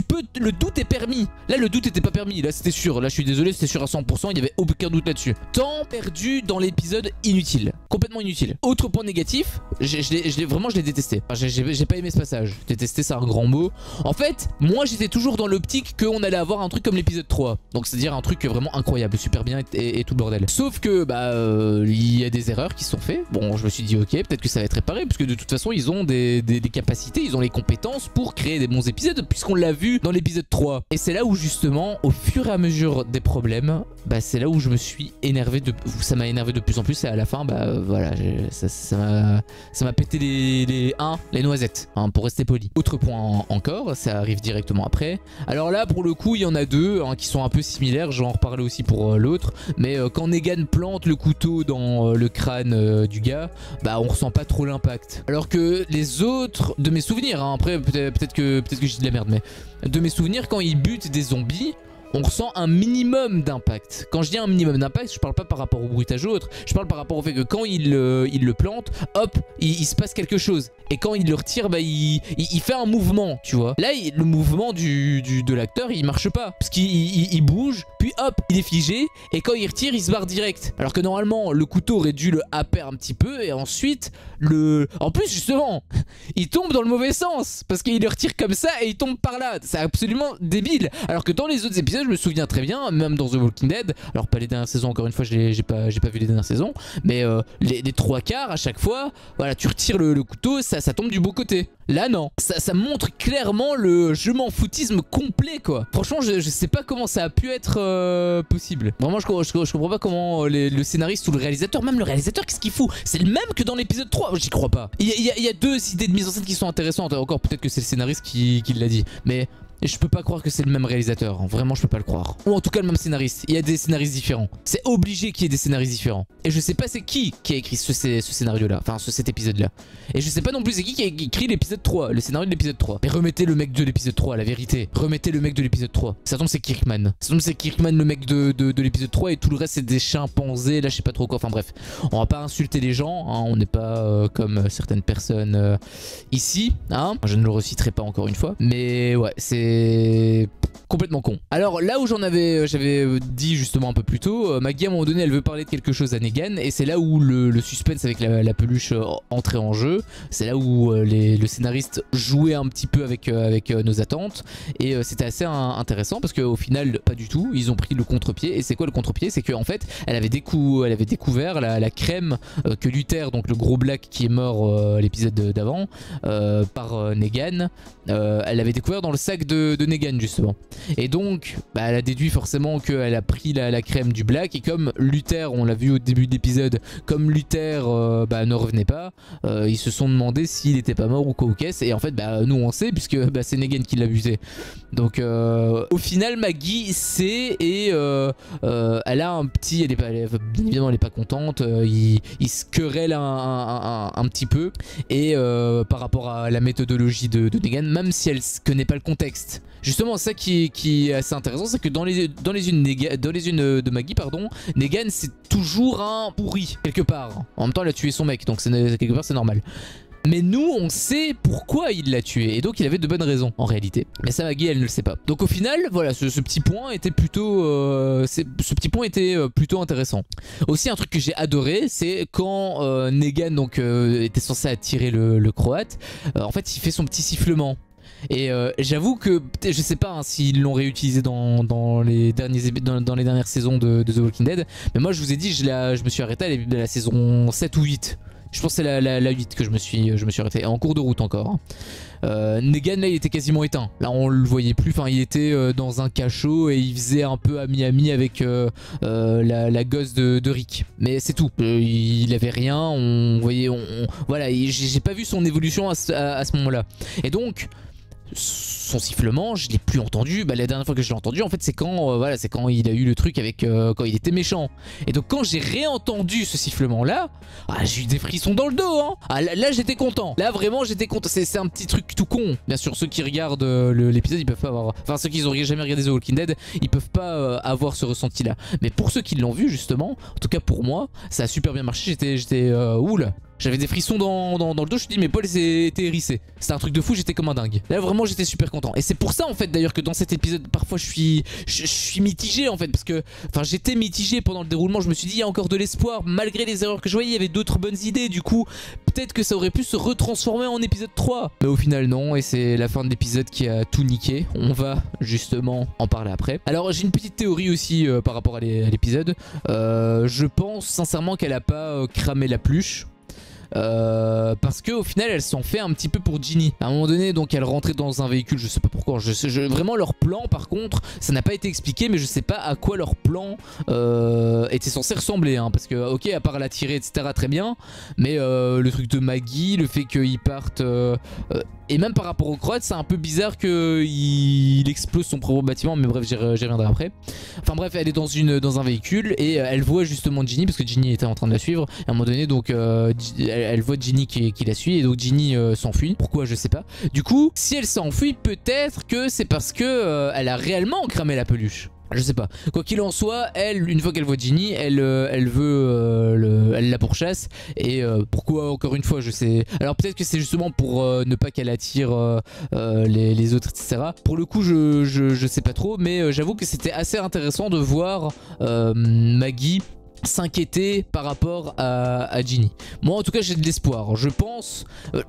peux, le doute est permis. Là le doute était pas permis, là c'était sûr. Là je suis désolé, c'était sûr à 100%, il y avait aucun doute là-dessus. Temps perdu dans l'épisode inutile, complètement inutile. Autre point négatif, vraiment je l'ai détesté. Enfin, j'ai pas aimé ce passage. Détester c'est un grand mot. En fait, moi j'étais toujours dans l'optique qu'on allait avoir un truc comme l'épisode 3. Donc c'est à dire un truc vraiment incroyable, super bien et tout le bordel. Sauf que bah il y a des erreurs qui sont faites. Bon je me suis dit ok, peut-être que ça va être réparé, puisque de toute façon ils ont des capacités, ils ont les compétences pour créer des bons épisodes, puisqu'on l'a vu dans l'épisode 3. Et c'est là où justement au fur et à mesure des problèmes, bah c'est là où je me suis énervé, ça m'a énervé de plus en plus. Et à la fin bah voilà, ça m'a pété les noisettes hein, pour rester poli. Autre point encore, ça arrive directement après. Alors là pour le coup il y en a deux hein, qui sont un peu similaires, je vais en reparler aussi pour l'autre. Mais quand Negan plante le couteau dans le crâne du gars, bah on ressent pas trop l'impact. Alors que les autres, de mes souvenirs hein, après peut-être que je dis de la merde, mais de mes souvenirs quand ils butent des zombies, on ressent un minimum d'impact. Quand je dis un minimum d'impact, je parle pas par rapport au bruitage ou autre. Je parle par rapport au fait que quand il le plante, hop, il se passe quelque chose. et quand il le retire, bah il fait un mouvement, tu vois. Là, le mouvement de l'acteur, il marche pas. Parce qu'il bouge, puis hop, il est figé, et quand il retire, il se barre direct. Alors que normalement, le couteau aurait dû le happer un petit peu, et ensuite, en plus, justement, il tombe dans le mauvais sens, parce qu'il le retire comme ça, et il tombe par là. C'est absolument débile. Alors que dans les autres épisodes, je me souviens très bien, même dans The Walking Dead, alors pas les dernières saisons, encore une fois, j'ai pas vu les dernières saisons, mais les trois quarts, à chaque fois, voilà, tu retires le couteau, ça tombe du beau côté. Là non, ça montre clairement le je m'en foutisme complet quoi. Franchement je sais pas comment ça a pu être possible. Vraiment je comprends pas comment le scénariste ou le réalisateur, même le réalisateur qu'est-ce qu'il fout? C'est le même que dans l'épisode 3, j'y crois pas. Il y a deux idées de mise en scène qui sont intéressantes, encore peut-être que c'est le scénariste qui l'a dit, mais je peux pas croire que c'est le même réalisateur, vraiment je peux pas le croire. Ou en tout cas le même scénariste, il y a des scénaristes différents. C'est obligé qu'il y ait des scénaristes différents. Et je sais pas c'est qui a écrit ce scénario là, enfin cet épisode là. Et je sais pas non plus c'est qui a écrit l'épisode 3, le scénario de l'épisode 3. Mais remettez le mec de l'épisode 3, la vérité. Remettez le mec de l'épisode 3. Ça tombe c'est Kirkman. Ça tombe c'est Kirkman le mec de l'épisode 3 et tout le reste c'est des chimpanzés, là je sais pas trop quoi, enfin bref. On va pas insulter les gens, hein, on n'est pas comme certaines personnes ici, hein. Je ne le reciterai pas encore une fois. Mais ouais, c'est complètement con. Alors là où j'avais dit justement un peu plus tôt, Maggie à un moment donné elle veut parler de quelque chose à Negan et c'est là où le suspense avec la peluche entrait en jeu. C'est là où le scénariste jouait un petit peu avec nos attentes et c'était assez intéressant parce qu'au final pas du tout, ils ont pris le contre-pied. Et c'est quoi le contre-pied? C'est qu'en fait elle avait découvert la crème que Luther, donc le gros black qui est mort l'épisode d'avant par Negan, elle avait découvert dans le sac de Negan justement. Et donc bah, elle a déduit forcément qu'elle a pris la crème du black et comme Luther, on l'a vu au début de l'épisode, comme Luther bah, ne revenait pas, ils se sont demandé s'il était pas mort ou quoi ou qu'est-ce. Et en fait bah, nous on sait puisque bah, c'est Negan qui l'a abusé. Donc au final Maggie sait et elle a un petit, bien évidemment elle est pas contente, il se querelle un petit peu et par rapport à la méthodologie de Negan, même si elle connaît pas le contexte. Justement ça qui est assez intéressant, c'est que dans les unes de Maggie, pardon, Negan c'est toujours un pourri quelque part. En même temps elle a tué son mec donc quelque part c'est normal. Mais nous on sait pourquoi il l'a tué et donc il avait de bonnes raisons en réalité. Mais ça Maggie elle ne le sait pas. Donc au final voilà ce petit point était plutôt plutôt intéressant. Aussi un truc que j'ai adoré c'est quand Negan donc était censé attirer le croate, en fait il fait son petit sifflement. Et j'avoue que je sais pas hein, s'ils l'ont réutilisé dans les dernières saisons de The Walking Dead, mais moi je vous ai dit je me suis arrêté à la saison 7 ou 8. Je pense que c'est la 8 que je me suis arrêté, en cours de route encore. Negan là il était quasiment éteint, là on le voyait plus, enfin il était dans un cachot et il faisait un peu ami avec la gosse de Rick. Mais c'est tout, il avait rien, on voyait, voilà, j'ai pas vu son évolution à ce moment là. Et donc son sifflement je l'ai plus entendu, bah, la dernière fois que je l'ai entendu en fait c'est quand voilà, c'est quand il a eu le truc avec quand il était méchant. Et donc quand j'ai réentendu ce sifflement là, j'ai eu des frissons dans le dos hein. Là j'étais content, là vraiment j'étais content. C'est un petit truc tout con, bien sûr ceux qui regardent l'épisode ils peuvent pas avoir, enfin ceux qui n'ont jamais regardé The Walking Dead ils peuvent pas avoir ce ressenti là, mais pour ceux qui l'ont vu justement, en tout cas pour moi ça a super bien marché. J'étais oula, j'avais des frissons dans le dos, je me suis dit mais Paul était hérissé. C'était un truc de fou, j'étais comme un dingue. Là vraiment j'étais super content. Et c'est pour ça en fait d'ailleurs que dans cet épisode parfois je suis mitigé en fait. Parce que enfin j'étais mitigé pendant le déroulement, je me suis dit il y a encore de l'espoir. Malgré les erreurs que je voyais, il y avait d'autres bonnes idées. Du coup peut-être que ça aurait pu se retransformer en épisode 3. Mais au final non, et c'est la fin de l'épisode qui a tout niqué. On va justement en parler après. Alors j'ai une petite théorie aussi par rapport à l'épisode. Je pense sincèrement qu'elle a pas cramé la pluche. Parce qu'au final elle s'en fait un petit peu pour Ginny. À un moment donné donc elle rentrait dans un véhicule, je sais pas pourquoi, vraiment leur plan par contre ça n'a pas été expliqué, mais je sais pas à quoi leur plan était censé ressembler hein, parce que ok à part la tirer etc très bien, mais le truc de Maggie, le fait qu'ils partent et même par rapport au Croate c'est un peu bizarre qu'il explose son propre bâtiment, mais bref j'y reviendrai après. Enfin bref elle est dans un véhicule et elle voit justement Ginny parce que Ginny était en train de la suivre. Et à un moment donné donc elle voit Ginny qui la suit et donc Ginny s'enfuit. Pourquoi je sais pas. Du coup si elle s'enfuit peut-être que c'est parce que elle a réellement cramé la peluche. Je sais pas. Quoi qu'il en soit, elle, une fois qu'elle voit Ginny, elle veut, elle la pourchasse. Et pourquoi, encore une fois, je sais. Alors peut-être que c'est justement pour ne pas qu'elle attire les autres, etc. Pour le coup, je sais pas trop, mais j'avoue que c'était assez intéressant de voir Maggie s'inquiéter par rapport à Ginny. Moi en tout cas j'ai de l'espoir. Je pense,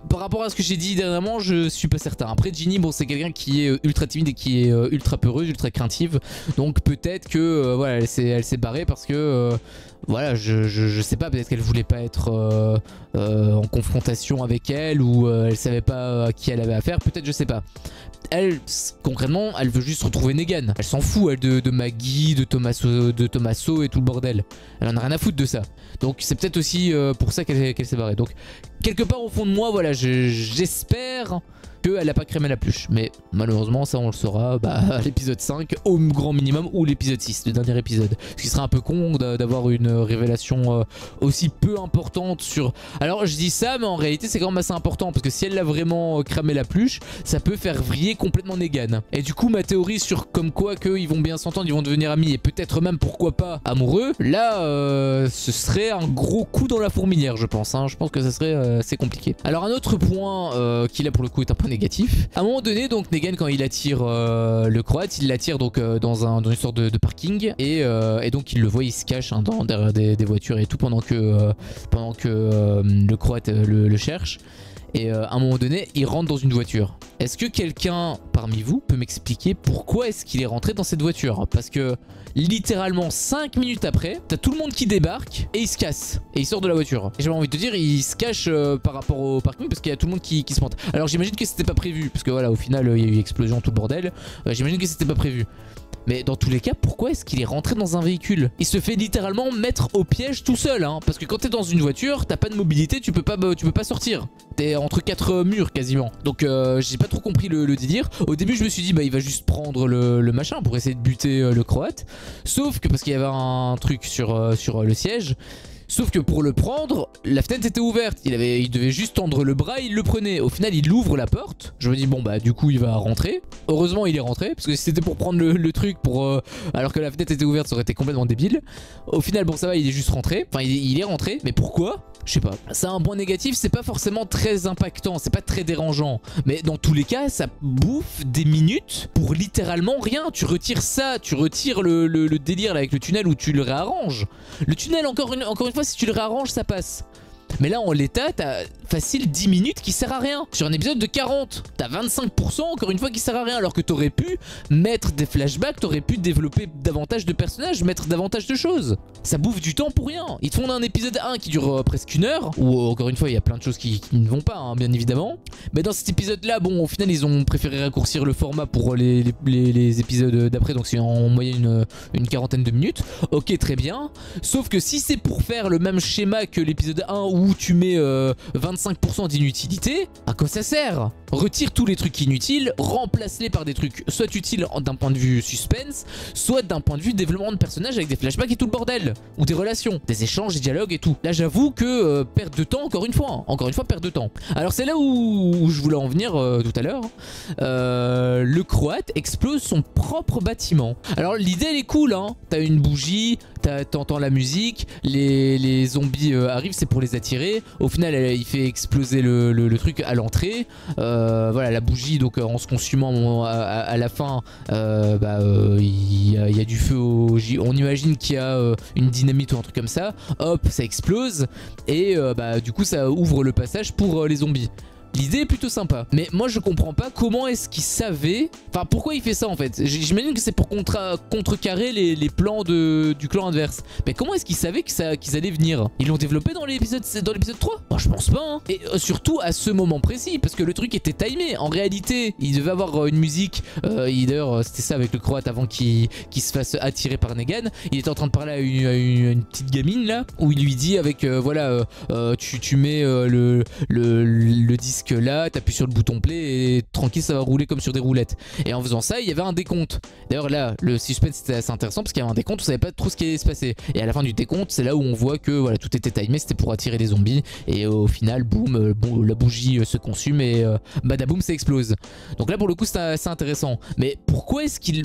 par rapport à ce que j'ai dit dernièrement, je suis pas certain. Après Ginny, bon c'est quelqu'un qui est ultra timide et qui est ultra peureuse, ultra craintive. Donc peut-être que voilà, elle s'est barrée parce que voilà, je sais pas, peut-être qu'elle voulait pas être en confrontation avec elle ou elle savait pas à qui elle avait affaire, peut-être, je sais pas. Elle, concrètement, elle veut juste retrouver Negan. Elle s'en fout, elle, de Maggie, de Tommaso et tout le bordel. Elle en a rien à foutre de ça. Donc c'est peut-être aussi pour ça qu'elle s'est barrée. Donc quelque part au fond de moi, voilà, j'espère qu'elle n'a pas crémé la pluche. Mais malheureusement, ça on le saura à l'épisode 5 au grand minimum, ou l'épisode 6, le dernier épisode. Ce qui serait un peu con d'avoir une révélation aussi peu importante sur... Alors je dis ça, mais en réalité c'est quand même assez important, parce que si elle l'a vraiment cramé la pluche, ça peut faire vriller complètement Negan. Et du coup ma théorie sur comme quoi qu'ils vont bien s'entendre, ils vont devenir amis, et peut-être même pourquoi pas amoureux, là ce serait un gros coup dans la fourmilière, je pense. Je pense que ça serait assez compliqué. Alors un autre point qui là pour le coup est un point négatif. À un moment donné, donc Negan, quand il attire le croate, il l'attire donc dans une sorte de parking, et donc il le voit, il se cache derrière des voitures et tout pendant que le croate le cherche. Et à un moment donné, il rentre dans une voiture. Est-ce que quelqu'un parmi vous peut m'expliquer pourquoi est-ce qu'il est rentré dans cette voiture? Parce que littéralement 5 minutes après, t'as tout le monde qui débarque et il se casse. Et il sort de la voiture. Et j'avais envie de te dire, il se cache par rapport au parking parce qu'il y a tout le monde qui se pointe. Alors j'imagine que c'était pas prévu. Parce que voilà, au final, il y a eu explosion, tout le bordel. J'imagine que c'était pas prévu. Mais dans tous les cas, pourquoi est-ce qu'il est rentré dans un véhicule? Il se fait littéralement mettre au piège tout seul, parce que quand t'es dans une voiture, t'as pas de mobilité, tu peux pas sortir. T'es entre 4 murs quasiment. Donc j'ai pas trop compris le délire. Au début je me suis dit il va juste prendre le machin pour essayer de buter le croate. Sauf que parce qu'il y avait un truc sur le siège. Sauf que pour le prendre, la fenêtre était ouverte. Il devait juste tendre le bras, il le prenait. Au final, il ouvre la porte. Je me dis, bon, du coup, il va rentrer. Heureusement, il est rentré. Parce que si c'était pour prendre le truc alors que la fenêtre était ouverte, ça aurait été complètement débile. Au final, bon, ça va, il est juste rentré. Enfin, il est rentré. Mais pourquoi? Je sais pas. C'est un point négatif, c'est pas forcément très impactant, c'est pas très dérangeant. Mais dans tous les cas, ça bouffe des minutes pour littéralement rien. Tu retires ça, tu retires le délire là, avec le tunnel où tu le réarranges. Le tunnel, encore une fois, si tu le réarranges, ça passe. Mais là en l'état t'as facile 10 minutes qui sert à rien. Sur un épisode de 40 t'as 25% encore une fois qui sert à rien. Alors que t'aurais pu mettre des flashbacks, t'aurais pu développer davantage de personnages, mettre davantage de choses. Ça bouffe du temps pour rien. Ils te font un épisode 1 qui dure presque 1 heure. Où encore une fois il y a plein de choses qui ne vont pas bien évidemment. Mais dans cet épisode là bon au final ils ont préféré raccourcir le format pour les épisodes d'après. Donc c'est en moyenne une quarantaine de minutes. Ok très bien. Sauf que si c'est pour faire le même schéma que l'épisode 1 où tu mets 25% d'inutilité, à quoi ça sert? Retire tous les trucs inutiles, remplace-les par des trucs soit utiles d'un point de vue suspense, soit d'un point de vue développement de personnages avec des flashbacks et tout le bordel. Ou des relations, des échanges, des dialogues et tout. Là j'avoue que perte de temps encore une fois, perte de temps. Alors c'est là où je voulais en venir tout à l'heure. Le croate explose son propre bâtiment. Alors l'idée elle est cool, t'as une bougie, t'entends la musique, les zombies arrivent, c'est pour les attirer. Au final il fait exploser le truc à l'entrée. Voilà la bougie donc en se consumant à la fin il y a du feu on imagine qu'il y a une dynamite ou un truc comme ça. Hop ça explose et du coup ça ouvre le passage pour les zombies. L'idée est plutôt sympa. Mais moi je comprends pas comment est-ce qu'il savait... Enfin pourquoi il fait ça en fait. J'imagine que c'est pour contrecarrer les plans du clan adverse. Mais comment est-ce qu'il savait qu'ils allaient venir? Ils l'ont développé dans l'épisode 3? Moi je pense pas. Et surtout à ce moment précis. Parce que le truc était timé. En réalité il devait avoir une musique. D'ailleurs c'était ça avec le croate avant qu'il se fasse attirer par Negan. Il était en train de parler à une petite gamine là. Où il lui dit avec voilà tu mets le disque que là, t'appuies sur le bouton play et tranquille, ça va rouler comme sur des roulettes. Et en faisant ça, il y avait un décompte. D'ailleurs là, le suspense c'était assez intéressant parce qu'il y avait un décompte, on savait pas trop ce qui allait se passer. Et à la fin du décompte, c'est là où on voit que voilà, tout était timé, c'était pour attirer les zombies. Et au final, boum, la bougie se consume et badaboum, ça explose. Donc là pour le coup c'est assez intéressant. Mais pourquoi est-ce qu'il...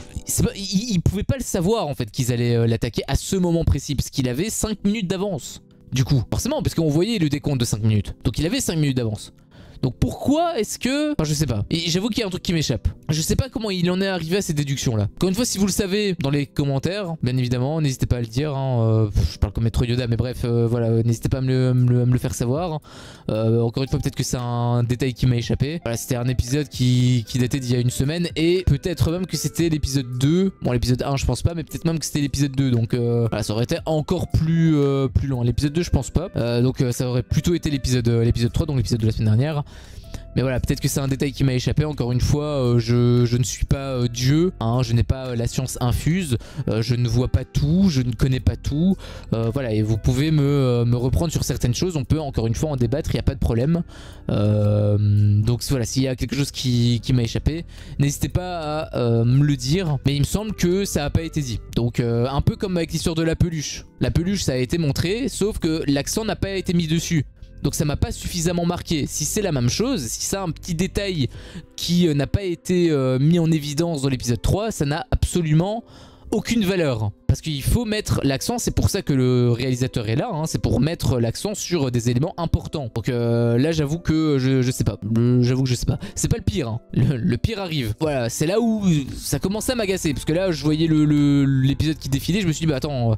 il pouvait pas le savoir en fait qu'ils allaient l'attaquer à ce moment précis parce qu'il avait 5 minutes d'avance. Du coup, forcément, parce qu'on voyait le décompte de 5 minutes. Donc il avait 5 minutes d'avance. Donc pourquoi est-ce que... Enfin je sais pas. Et j'avoue qu'il y a un truc qui m'échappe. Je sais pas comment il en est arrivé à ces déductions là. Encore une fois, si vous le savez dans les commentaires, bien évidemment, n'hésitez pas à le dire. Hein. Je parle comme Maître Yoda, mais bref, voilà, n'hésitez pas à me le faire savoir. Encore une fois, peut-être que c'est un détail qui m'a échappé. Voilà, c'était un épisode qui datait d'il y a une semaine. Et peut-être même que c'était l'épisode 2. Bon, l'épisode 1, je pense pas, mais peut-être même que c'était l'épisode 2. Donc voilà, ça aurait été encore plus long. L'épisode 2, je pense pas. Donc ça aurait plutôt été l'épisode 3, donc l'épisode de la semaine dernière. Mais voilà, peut-être que c'est un détail qui m'a échappé. Encore une fois, je ne suis pas Dieu, hein, je n'ai pas la science infuse, je ne vois pas tout, je ne connais pas tout. Voilà, et vous pouvez me reprendre sur certaines choses, on peut encore une fois en débattre, il n'y a pas de problème. Donc voilà, s'il y a quelque chose qui m'a échappé, n'hésitez pas à me le dire. Mais il me semble que ça n'a pas été dit. Donc un peu comme avec l'histoire de la peluche. La peluche, ça a été montré, sauf que l'accent n'a pas été mis dessus. Donc ça m'a pas suffisamment marqué. Si c'est la même chose, si c'est un petit détail qui n'a pas été mis en évidence dans l'épisode 3, ça n'a absolument aucune valeur. Parce qu'il faut mettre l'accent, c'est pour ça que le réalisateur est là, hein, c'est pour mettre l'accent sur des éléments importants. Donc là j'avoue que je sais pas, j'avoue que je sais pas. C'est pas le pire, hein. Le pire arrive. Voilà, c'est là où ça commençait à m'agacer. Parce que là je voyais l'épisode qui défilait, je me suis dit bah attends...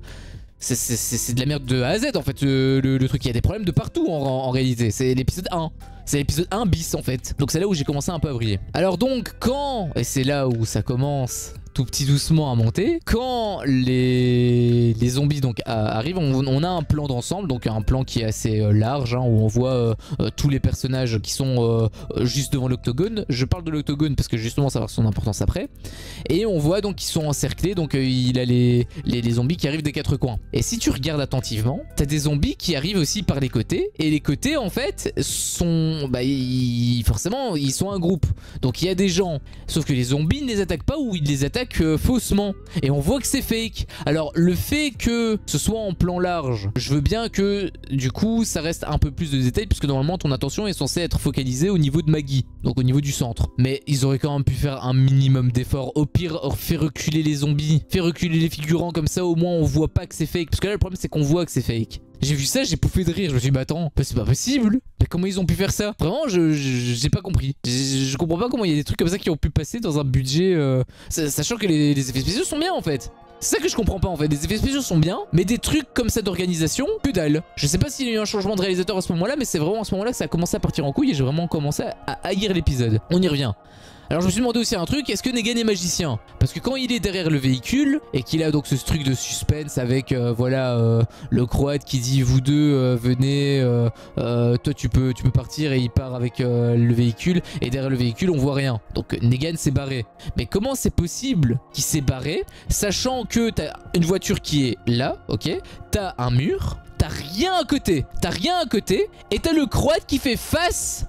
C'est de la merde de A à Z en fait le truc, il y a des problèmes de partout en réalité, c'est l'épisode 1. C'est l'épisode 1 bis en fait. Donc c'est là où j'ai commencé un peu à briller. Alors donc quand, et c'est là où ça commence tout petit doucement à monter, quand les zombies donc arrivent, on a un plan d'ensemble, donc un plan qui est assez large, hein, où on voit tous les personnages qui sont juste devant l'octogone. Je parle de l'octogone parce que justement ça va avoir son importance après. Et on voit donc qu'ils sont encerclés, donc il a les zombies qui arrivent des quatre coins. Et si tu regardes attentivement, t'as des zombies qui arrivent aussi par les côtés, et les côtés en fait sont, bah, forcément ils sont un groupe. Donc il y a des gens, sauf que les zombies ne les attaquent pas ou ils les attaquent faussement, et on voit que c'est fake. Alors le fait que ce soit en plan large, je veux bien que du coup ça reste un peu plus de détails, puisque normalement ton attention est censée être focalisée au niveau de Maggie, donc au niveau du centre. Mais ils auraient quand même pu faire un minimum d'effort. Au pire, fait reculer les zombies, fait reculer les figurants, comme ça au moins on voit pas que c'est fake, parce que là le problème c'est qu'on voit que c'est fake. J'ai vu ça, j'ai pouffé de rire, je me suis dit bah attends, c'est pas possible. Mais comment ils ont pu faire ça? Vraiment, j'ai pas compris. Je comprends pas comment il y a des trucs comme ça qui ont pu passer dans un budget... Sachant que les effets spéciaux sont bien en fait. C'est ça que je comprends pas en fait, les effets spéciaux sont bien, mais des trucs comme ça d'organisation, que dalle. Je sais pas s'il y a eu un changement de réalisateur à ce moment-là, mais c'est vraiment à ce moment-là que ça a commencé à partir en couille et j'ai vraiment commencé à haïr l'épisode. On y revient. Alors je me suis demandé aussi un truc, est-ce que Negan est magicien? Parce que quand il est derrière le véhicule et qu'il a donc ce truc de suspense avec voilà le croate qui dit vous deux venez, toi tu peux partir, et il part avec le véhicule, et derrière le véhicule on voit rien. Donc Negan s'est barré. Mais comment c'est possible qu'il s'est barré sachant que t'as une voiture qui est là, ok, t'as un mur, t'as rien à côté, et t'as le croate qui fait face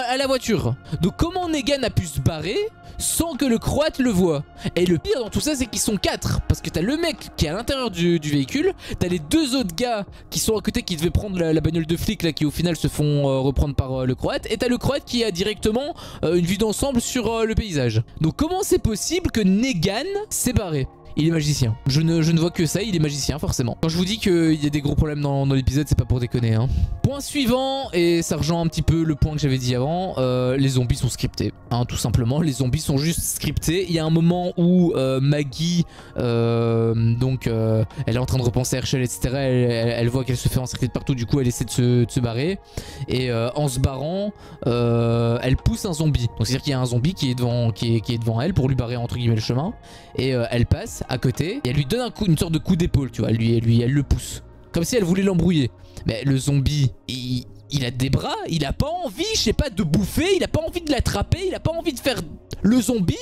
à la voiture. Donc comment Negan a pu se barrer sans que le croate le voit? Et le pire dans tout ça, c'est qu'ils sont 4, parce que t'as le mec qui est à l'intérieur du véhicule, t'as les deux autres gars qui sont à côté, qui devaient prendre la bagnole de flic là, qui au final se font reprendre par le croate, et t'as le croate qui a directement une vue d'ensemble sur le paysage. Donc comment c'est possible que Negan s'est barré? Il est magicien. Je ne vois que ça, il est magicien forcément. Quand je vous dis qu'il y a des gros problèmes dans l'épisode, c'est pas pour déconner, hein. Point suivant, et ça rejoint un petit peu le point que j'avais dit avant, les zombies sont scriptés, hein, tout simplement. Les zombies sont juste scriptés. Il y a un moment où Maggie, donc elle est en train de repenser à Herschel, etc. Elle voit qu'elle se fait encercler de partout, du coup elle essaie de se barrer. Et en se barrant, elle pousse un zombie. Donc c'est-à-dire qu'il y a un zombie qui est devant elle pour lui barrer entre guillemets le chemin. Et elle passe à côté et elle lui donne une sorte de coup d'épaule, tu vois, elle le pousse. Comme si elle voulait l'embrouiller. Mais le zombie, il a des bras, il a pas envie, je sais pas, de bouffer, il a pas envie de l'attraper, il a pas envie de faire le zombie.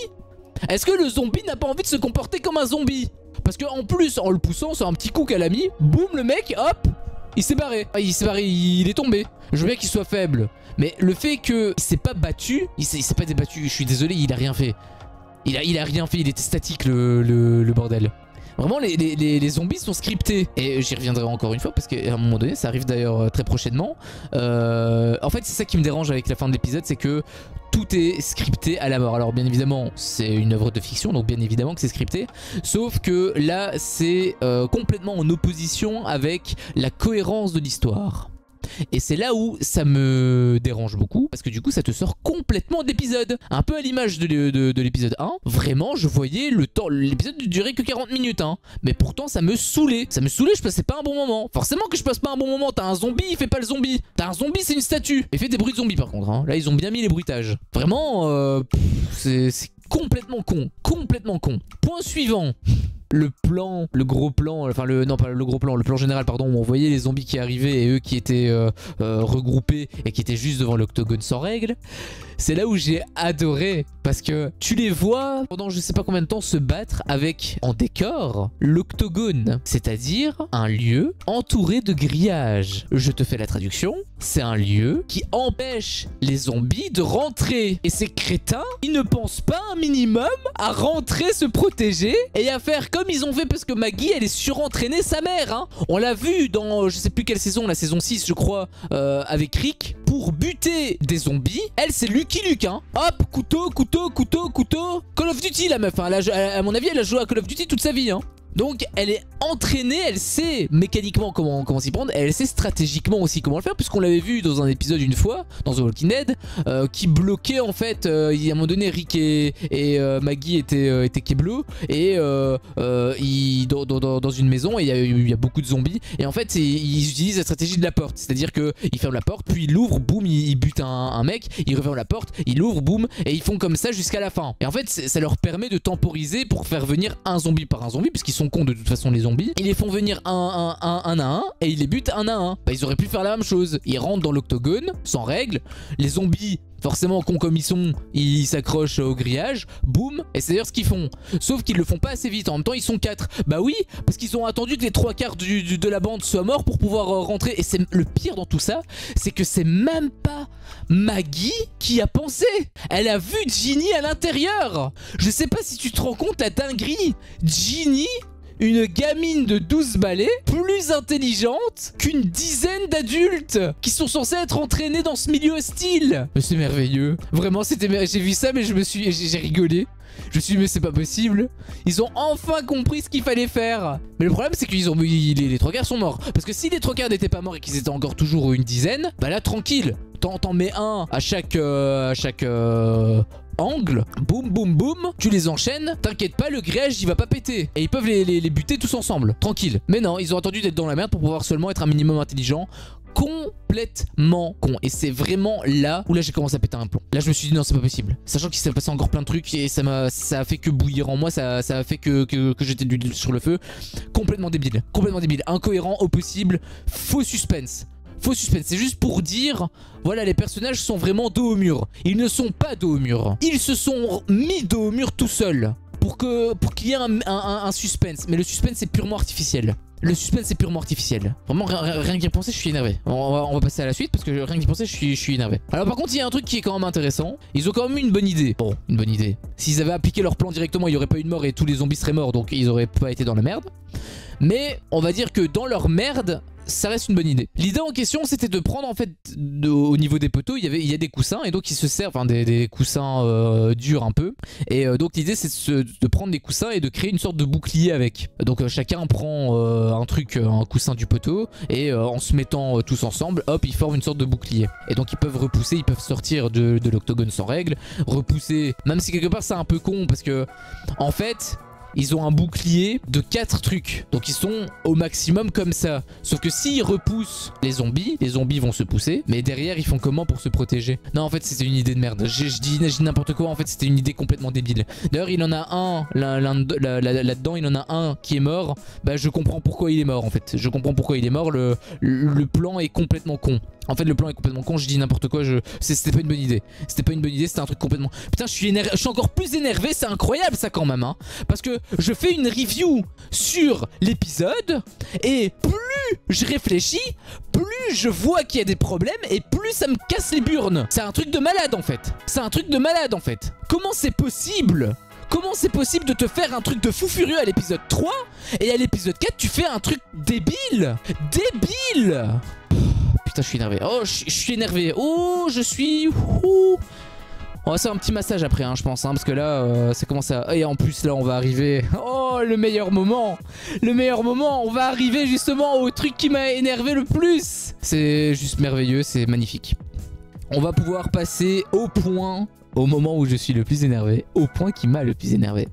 Est-ce que le zombie n'a pas envie de se comporter comme un zombie? Parce qu'en plus, en le poussant, c'est un petit coup qu'elle a mis, boum, le mec, hop, Il s'est barré. Ah, il s'est barré, il est tombé. Je veux bien qu'il soit faible. Mais le fait qu'il s'est pas battu, il s'est pas débattu, je suis désolé, il a rien fait. Il a rien fait, il était statique le bordel. Vraiment, les zombies sont scriptés. Et j'y reviendrai encore une fois parce qu'à un moment donné, ça arrive d'ailleurs très prochainement. En fait, c'est ça qui me dérange avec la fin de l'épisode, c'est que tout est scripté à la mort. Alors bien évidemment, c'est une œuvre de fiction, donc bien évidemment que c'est scripté. Sauf que là, c'est complètement en opposition avec la cohérence de l'histoire. Et c'est là où ça me dérange beaucoup, parce que du coup ça te sort complètement d'épisode. Un peu à l'image de l'épisode 1. Vraiment, je voyais le temps, l'épisode ne durait que 40 minutes, hein. Mais pourtant ça me saoulait. Ça me saoulait, je passais pas un bon moment. Forcément que je passe pas un bon moment. T'as un zombie, il fait pas le zombie. T'as un zombie, c'est une statue. Il fait des bruits de zombie par contre, hein. Là ils ont bien mis les bruitages. Vraiment, c'est complètement con. Complètement con. Point suivant. Le plan, le gros plan, enfin non pas le gros plan, le plan général pardon, où on voyait les zombies qui arrivaient et eux qui étaient regroupés et qui étaient juste devant l'octogone sans règles. C'est là où j'ai adoré parce que tu les vois pendant je sais pas combien de temps se battre avec en décor l'octogone, c'est-à-dire un lieu entouré de grillages. Je te fais la traduction, c'est un lieu qui empêche les zombies de rentrer. Et ces crétins, ils ne pensent pas un minimum à rentrer se protéger et à faire comme ils ont fait parce que Maggie elle est surentraînée sa mère, hein. On l'a vu dans je sais plus quelle saison, la saison 6 je crois, avec Rick. Pour buter des zombies, elle c'est Lucky Luke, hein. Hop, couteau, couteau, couteau, couteau. Call of Duty la meuf, hein. À mon avis elle a joué à Call of Duty toute sa vie, hein. Donc elle est entraînée, elle sait mécaniquement comment s'y prendre, et elle sait stratégiquement aussi comment le faire, puisqu'on l'avait vu dans un épisode une fois, dans The Walking Dead, qui bloquait en fait, à un moment donné Rick et Maggie étaient Keblo, et dans une maison, et il y a beaucoup de zombies, et en fait ils utilisent la stratégie de la porte, c'est-à-dire qu'ils ferment la porte, puis ils l'ouvrent, boum, ils butent un mec, ils referment la porte, ils l'ouvrent, boum, et ils font comme ça jusqu'à la fin. Et en fait ça leur permet de temporiser pour faire venir un zombie par un zombie, puisqu'ils sont cons de toute façon les zombies. Ils les font venir un à un et ils les butent un à un. Bah ils auraient pu faire la même chose. Ils rentrent dans l'octogone sans règle. Les zombies, forcément cons comme ils sont, ils s'accrochent au grillage. Boum. Et c'est d'ailleurs ce qu'ils font. Sauf qu'ils le font pas assez vite. En même temps ils sont 4. Bah oui, parce qu'ils ont attendu que les 3/4 de la bande soient morts pour pouvoir rentrer. Et c'est le pire dans tout ça, c'est que c'est même pas Maggie qui a pensé. Elle a vu Ginny à l'intérieur. Je sais pas si tu te rends compte la dinguerie. Ginny, une gamine de 12 balais, plus intelligente qu'une dizaine d'adultes qui sont censés être entraînés dans ce milieu hostile. Mais c'est merveilleux. Vraiment, j'ai vu ça, mais j'ai rigolé. Je me suis dit, mais c'est pas possible. Ils ont enfin compris ce qu'il fallait faire. Mais le problème, c'est que les 3/4 sont morts. Parce que si les 3/4 n'étaient pas morts et qu'ils étaient encore toujours une dizaine, bah là, tranquille. T'en mets un à chaque angle, boum boum boum, tu les enchaînes, t'inquiète pas, le grillage il va pas péter. Et ils peuvent les buter tous ensemble, tranquille. Mais non, ils ont attendu d'être dans la merde pour pouvoir seulement être un minimum intelligent. Complètement con. Et c'est vraiment là où j'ai commencé à péter un plomb. Là je me suis dit non c'est pas possible. Sachant qu'il s'est passé encore plein de trucs et ça a fait que bouillir en moi, ça a fait que j'étais de l'huile sur le feu. Complètement débile, incohérent au possible, faux suspense. Faux suspense, c'est juste pour dire, voilà, les personnages sont vraiment dos au mur. Ils ne sont pas dos au mur. Ils se sont mis dos au mur tout seuls pour qu'il y ait un suspense. Mais le suspense est purement artificiel. Le suspense est purement artificiel. Vraiment, rien que d'y penser, je suis énervé. On va passer à la suite parce que rien que d'y penser, je suis énervé. Alors par contre, il y a un truc qui est quand même intéressant. Ils ont quand même eu une bonne idée. Bon, une bonne idée. S'ils avaient appliqué leur plan directement, il n'y aurait pas eu de mort et tous les zombies seraient morts. Donc ils auraient pas été dans la merde. Mais on va dire que dans leur merde, ça reste une bonne idée. L'idée en question, c'était de prendre en fait au niveau des poteaux, il y a des coussins et donc ils se servent, enfin des coussins durs un peu. Et donc l'idée c'est de prendre des coussins et de créer une sorte de bouclier avec. Donc chacun prend un coussin du poteau et en se mettant tous ensemble, hop, ils forment une sorte de bouclier. Et donc ils peuvent repousser, ils peuvent sortir de l'octogone sans règle, repousser, même si quelque part c'est un peu con parce que en fait ils ont un bouclier de 4 trucs. Donc ils sont au maximum comme ça. Sauf que s'ils repoussent les zombies vont se pousser. Mais derrière, ils font comment pour se protéger? Non, en fait, c'était une idée de merde. Je dis n'importe quoi. En fait, c'était une idée complètement débile. D'ailleurs, il en a un là-dedans. Il en a un qui est mort. Bah, je comprends pourquoi il est mort, en fait. Je comprends pourquoi il est mort. Le plan est complètement con. En fait le plan est complètement con, je dis n'importe quoi, c'était pas une bonne idée. C'était pas une bonne idée, c'était un truc complètement... Putain je suis encore plus énervé, c'est incroyable ça quand même hein. Parce que je fais une review sur l'épisode et plus je réfléchis, plus je vois qu'il y a des problèmes et plus ça me casse les burnes. C'est un truc de malade en fait. C'est un truc de malade en fait. Comment c'est possible ? Comment c'est possible de te faire un truc de fou furieux à l'épisode 3 et à l'épisode 4 tu fais un truc débile ? Débile ! Putain je suis énervé. Oh je suis énervé. Oh je suis... Ouh. On va faire un petit massage après hein, je pense hein, parce que là ça commence à... Et en plus là on va arriver... Oh le meilleur moment. Le meilleur moment. On va arriver justement au truc qui m'a énervé le plus. C'est juste merveilleux, c'est magnifique. On va pouvoir passer au point... Au moment où je suis le plus énervé, au point qui m'a le plus énervé.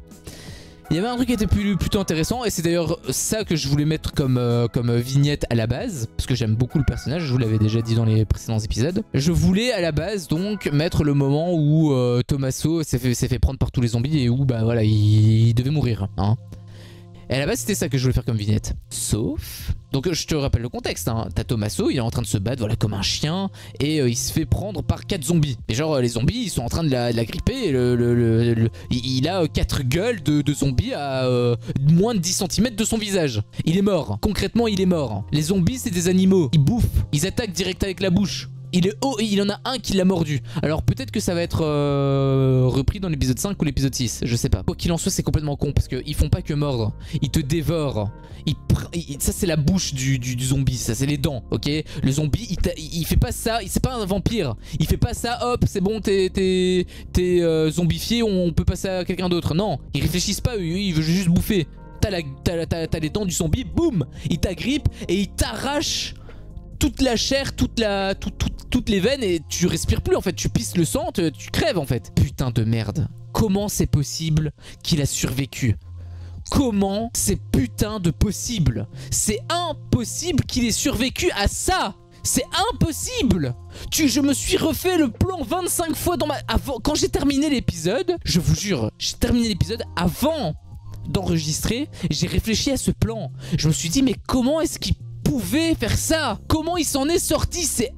Il y avait un truc qui était plutôt intéressant et c'est d'ailleurs ça que je voulais mettre comme vignette à la base parce que j'aime beaucoup le personnage, je vous l'avais déjà dit dans les précédents épisodes. Je voulais à la base donc mettre le moment où Tommaso s'est fait prendre par tous les zombies et où bah voilà il devait mourir hein. Et à la base c'était ça que je voulais faire comme vignette. Sauf... Donc je te rappelle le contexte hein. T'as Tommaso, il est en train de se battre voilà comme un chien et il se fait prendre par 4 zombies. Et genre les zombies ils sont en train de la gripper et il a 4 gueules de zombies à moins de 10 cm de son visage. Il est mort, concrètement il est mort. Les zombies c'est des animaux, ils bouffent, ils attaquent direct avec la bouche. Il est haut et il en a un qui l'a mordu. Alors peut-être que ça va être repris dans l'épisode 5 ou l'épisode 6, je sais pas. Quoi qu'il en soit c'est complètement con parce qu'ils font pas que mordre, ils te dévorent. Ça c'est la bouche du zombie, ça c'est les dents, ok. Le zombie il fait pas ça, c'est pas un vampire. Il fait pas ça, hop c'est bon t'es zombifié, on peut passer à quelqu'un d'autre. Non, ils réfléchissent pas, ils veulent juste bouffer. T'as les dents du zombie, boum, il t'agrippe et il t'arrache toute la chair, toutes les veines et tu respires plus en fait, tu pisses le sang, tu crèves en fait. Putain de merde. Comment c'est possible qu'il a survécu? Comment c'est putain de possible? C'est impossible qu'il ait survécu à ça. C'est impossible. Je me suis refait le plan 25 fois dans quand j'ai terminé l'épisode, je vous jure, j'ai terminé l'épisode avant d'enregistrer, j'ai réfléchi à ce plan. Je me suis dit mais comment est-ce qu'il pouvait faire ça? Comment il s'en est sorti? C'est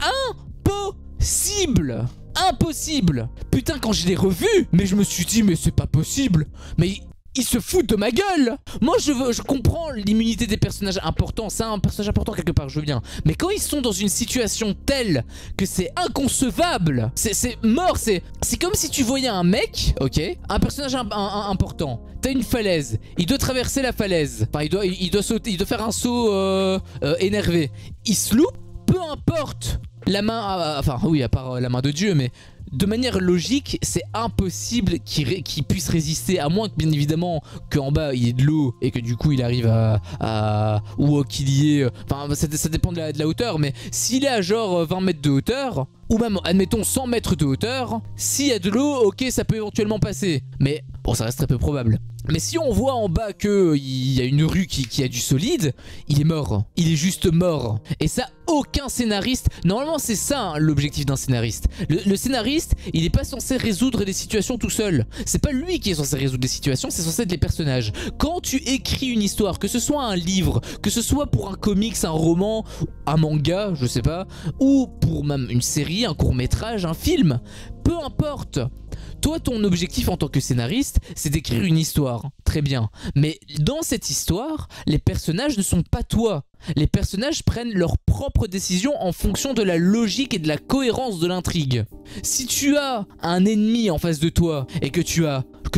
impossible. Impossible. Putain quand je l'ai revu, mais je me suis dit mais c'est pas possible. Mais ils se foutent de ma gueule. Moi je comprends l'immunité des personnages importants. C'est un personnage important quelque part, je veux bien. Mais quand ils sont dans une situation telle que c'est inconcevable, c'est mort. C'est comme si tu voyais un mec, ok, un personnage important. T'as une falaise, il doit traverser la falaise. Enfin il doit sauter, il doit faire un saut énervé. Il se loupe, peu importe la main, enfin oui à part la main de Dieu, mais de manière logique, c'est impossible qu'il puisse résister, à moins que bien évidemment qu'en bas il y ait de l'eau et que du coup il arrive ou qu'il y ait... Enfin ça dépend de la hauteur, mais s'il est à genre 20 mètres de hauteur, ou même admettons 100 mètres de hauteur, s'il y a de l'eau, ok ça peut éventuellement passer, mais bon ça reste très peu probable. Mais si on voit en bas qu'il y a une rue qui a du solide, il est mort. Il est juste mort. Et ça, aucun scénariste... Normalement, c'est ça hein, l'objectif d'un scénariste. Le scénariste, il n'est pas censé résoudre des situations tout seul. C'est pas lui qui est censé résoudre des situations, c'est censé être les personnages. Quand tu écris une histoire, que ce soit un livre, que ce soit pour un comics, un roman, un manga, je sais pas, ou pour même une série, un court-métrage, un film, peu importe. Toi, ton objectif en tant que scénariste, c'est d'écrire une histoire. Très bien. Mais dans cette histoire, les personnages ne sont pas toi. Les personnages prennent leurs propres décisions en fonction de la logique et de la cohérence de l'intrigue. Si tu as un ennemi en face de toi et que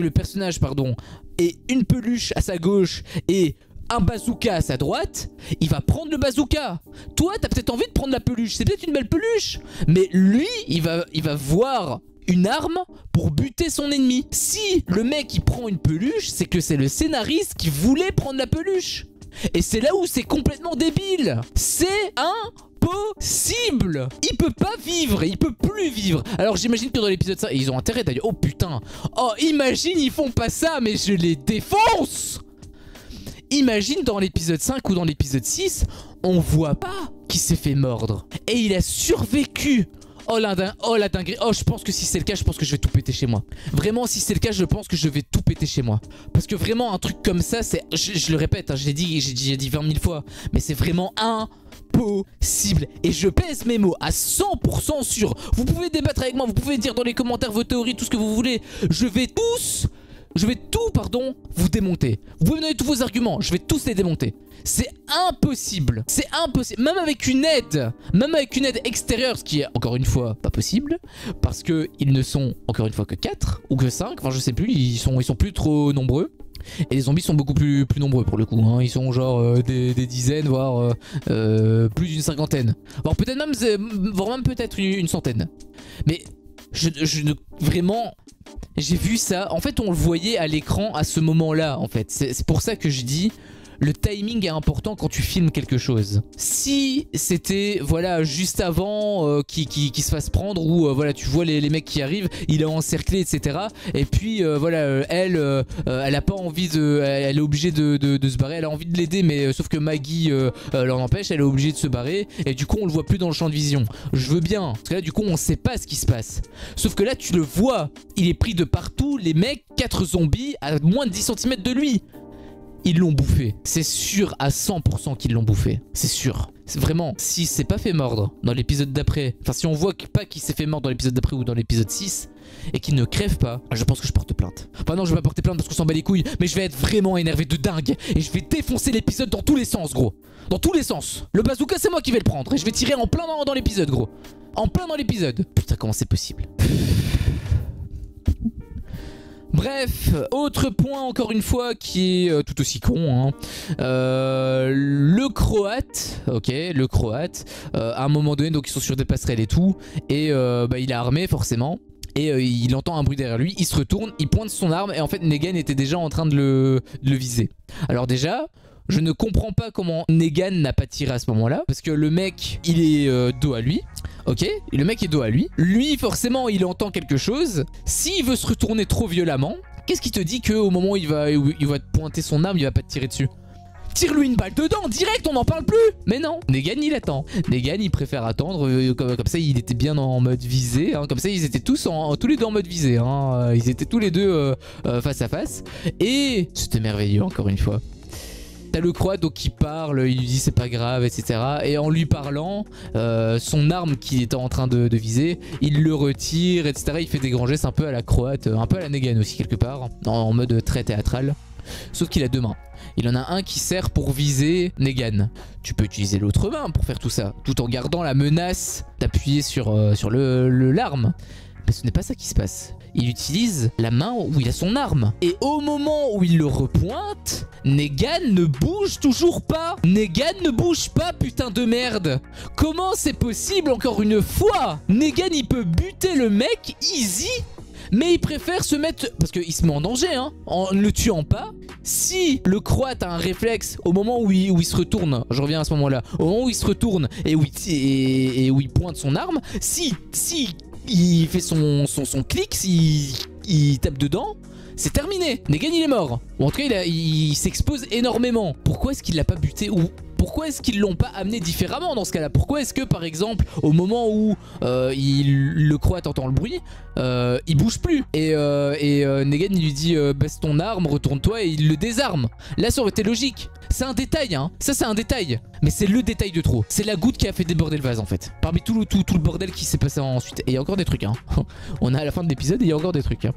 le personnage, pardon, ait une peluche à sa gauche et un bazooka à sa droite, il va prendre le bazooka. Toi, t'as peut-être envie de prendre la peluche. C'est peut-être une belle peluche. Mais lui, il va voir une arme pour buter son ennemi. Si le mec il prend une peluche, c'est que c'est le scénariste qui voulait prendre la peluche. Et c'est là où c'est complètement débile. C'est impossible. Il peut pas vivre, il peut plus vivre. Alors j'imagine que dans l'épisode 5, ils ont intérêt d'ailleurs. Oh putain. Oh imagine ils font pas ça, mais je les défonce. Imagine dans l'épisode 5 ou dans l'épisode 6, on voit pas qu'il s'est fait mordre. Et il a survécu. Oh la dinguerie. Oh je pense que si c'est le cas, je pense que je vais tout péter chez moi. Vraiment si c'est le cas, je pense que je vais tout péter chez moi. Parce que vraiment un truc comme ça, c'est... Je le répète, hein, j'ai dit 20 000 fois. Mais c'est vraiment impossible. Et je pèse mes mots à 100% sûr. Vous pouvez débattre avec moi, vous pouvez dire dans les commentaires vos théories, tout ce que vous voulez. Je vais tout, vous démonter. Vous pouvez me donner tous vos arguments, je vais tous les démonter. C'est impossible. C'est impossible. Même avec une aide extérieure, ce qui est encore une fois pas possible. Parce que ils ne sont encore une fois que 4 ou que 5. Enfin je sais plus, ils sont plus trop nombreux. Et les zombies sont beaucoup plus nombreux pour le coup, hein. Ils sont genre des dizaines, voire plus d'une cinquantaine. Voire peut-être même, peut-être une centaine. Mais vraiment, j'ai vu ça. En fait, on le voyait à l'écran à ce moment-là, en fait. C'est pour ça que je dis... Le timing est important quand tu filmes quelque chose. Si c'était voilà juste avant qu'il se fasse prendre ou voilà tu vois les mecs qui arrivent, il est encerclé etc. Et puis voilà elle a pas envie de, elle est obligée de se barrer, elle a envie de l'aider mais sauf que Maggie l'en empêche, elle est obligée de se barrer et du coup on le voit plus dans le champ de vision. Je veux bien parce que là du coup on sait pas ce qui se passe. Sauf que là tu le vois, il est pris de partout, les mecs 4 zombies à moins de 10 cm de lui. Ils l'ont bouffé. C'est sûr à 100% qu'ils l'ont bouffé. C'est sûr. C'est vraiment, si c'est pas fait mordre dans l'épisode d'après, enfin si on voit pas qu'il s'est fait mordre dans l'épisode d'après ou dans l'épisode 6, et qu'il ne crève pas, je pense que je porte plainte. Enfin non, je vais pas porter plainte parce qu'on s'en bat les couilles, mais je vais être vraiment énervé de dingue. Et je vais défoncer l'épisode dans tous les sens, gros. Dans tous les sens. Le bazooka, c'est moi qui vais le prendre. Et je vais tirer en plein dans l'épisode, gros. En plein dans l'épisode. Putain, comment c'est possible? Bref, autre point encore une fois qui est tout aussi con, hein. Le croate, ok, le croate, à un moment donné, donc ils sont sur des passerelles et tout, et il est armé forcément. Et il entend un bruit derrière lui, il se retourne, il pointe son arme et en fait Negan était déjà en train de le viser. Alors déjà... Je ne comprends pas comment Negan n'a pas tiré à ce moment-là. Parce que le mec, il est dos à lui. Ok, le mec est dos à lui. Lui, forcément, il entend quelque chose. S'il veut se retourner trop violemment, qu'est-ce qui te dit qu'au moment où il va te pointer son arme, il va pas te tirer dessus? Tire-lui une balle dedans, direct, on n'en parle plus. Mais non, Negan il attend. Negan il préfère attendre, comme ça il était bien en mode visé, hein. Comme ça ils étaient tous les deux en mode visé, hein. Ils étaient tous les deux face à face. Et c'était merveilleux encore une fois. T'as le croate donc qui parle, il lui dit c'est pas grave, etc. Et en lui parlant, son arme qu'il était en train de viser, il le retire, etc. Il fait des grands gestes un peu à la croate, un peu à la Negan aussi quelque part, en mode très théâtral. Sauf qu'il a deux mains. Il en a un qui sert pour viser Negan. Tu peux utiliser l'autre main pour faire tout ça, tout en gardant la menace d'appuyer sur l'arme. Mais ce n'est pas ça qui se passe. Il utilise la main où il a son arme. Et au moment où il le repointe, Negan ne bouge toujours pas. Negan ne bouge pas, putain de merde. Comment c'est possible encore une fois? Negan il peut buter le mec easy, mais il préfère se mettre... Parce qu'il se met en danger, hein, en ne le tuant pas. Si le croate a un réflexe au moment où il se retourne, je reviens à ce moment-là, au moment où il se retourne et où il pointe son arme, si il fait son clic, il tape dedans, c'est terminé. Negan il est mort. Ou en tout cas il s'expose énormément. Pourquoi est-ce qu'il l'a pas buté? Ou pourquoi est-ce qu'ils l'ont pas amené différemment dans ce cas-là? Pourquoi est-ce que par exemple au moment où le croate entend le bruit, il bouge plus et Negan il lui dit baisse ton arme, retourne-toi et il le désarme. Là ça aurait été logique. C'est un détail, hein. Ça c'est un détail. Mais c'est le détail de trop. C'est la goutte qui a fait déborder le vase en fait. Parmi tout le bordel qui s'est passé ensuite. Et il y a encore des trucs, hein. On est à la fin de l'épisode et il y a encore des trucs, hein.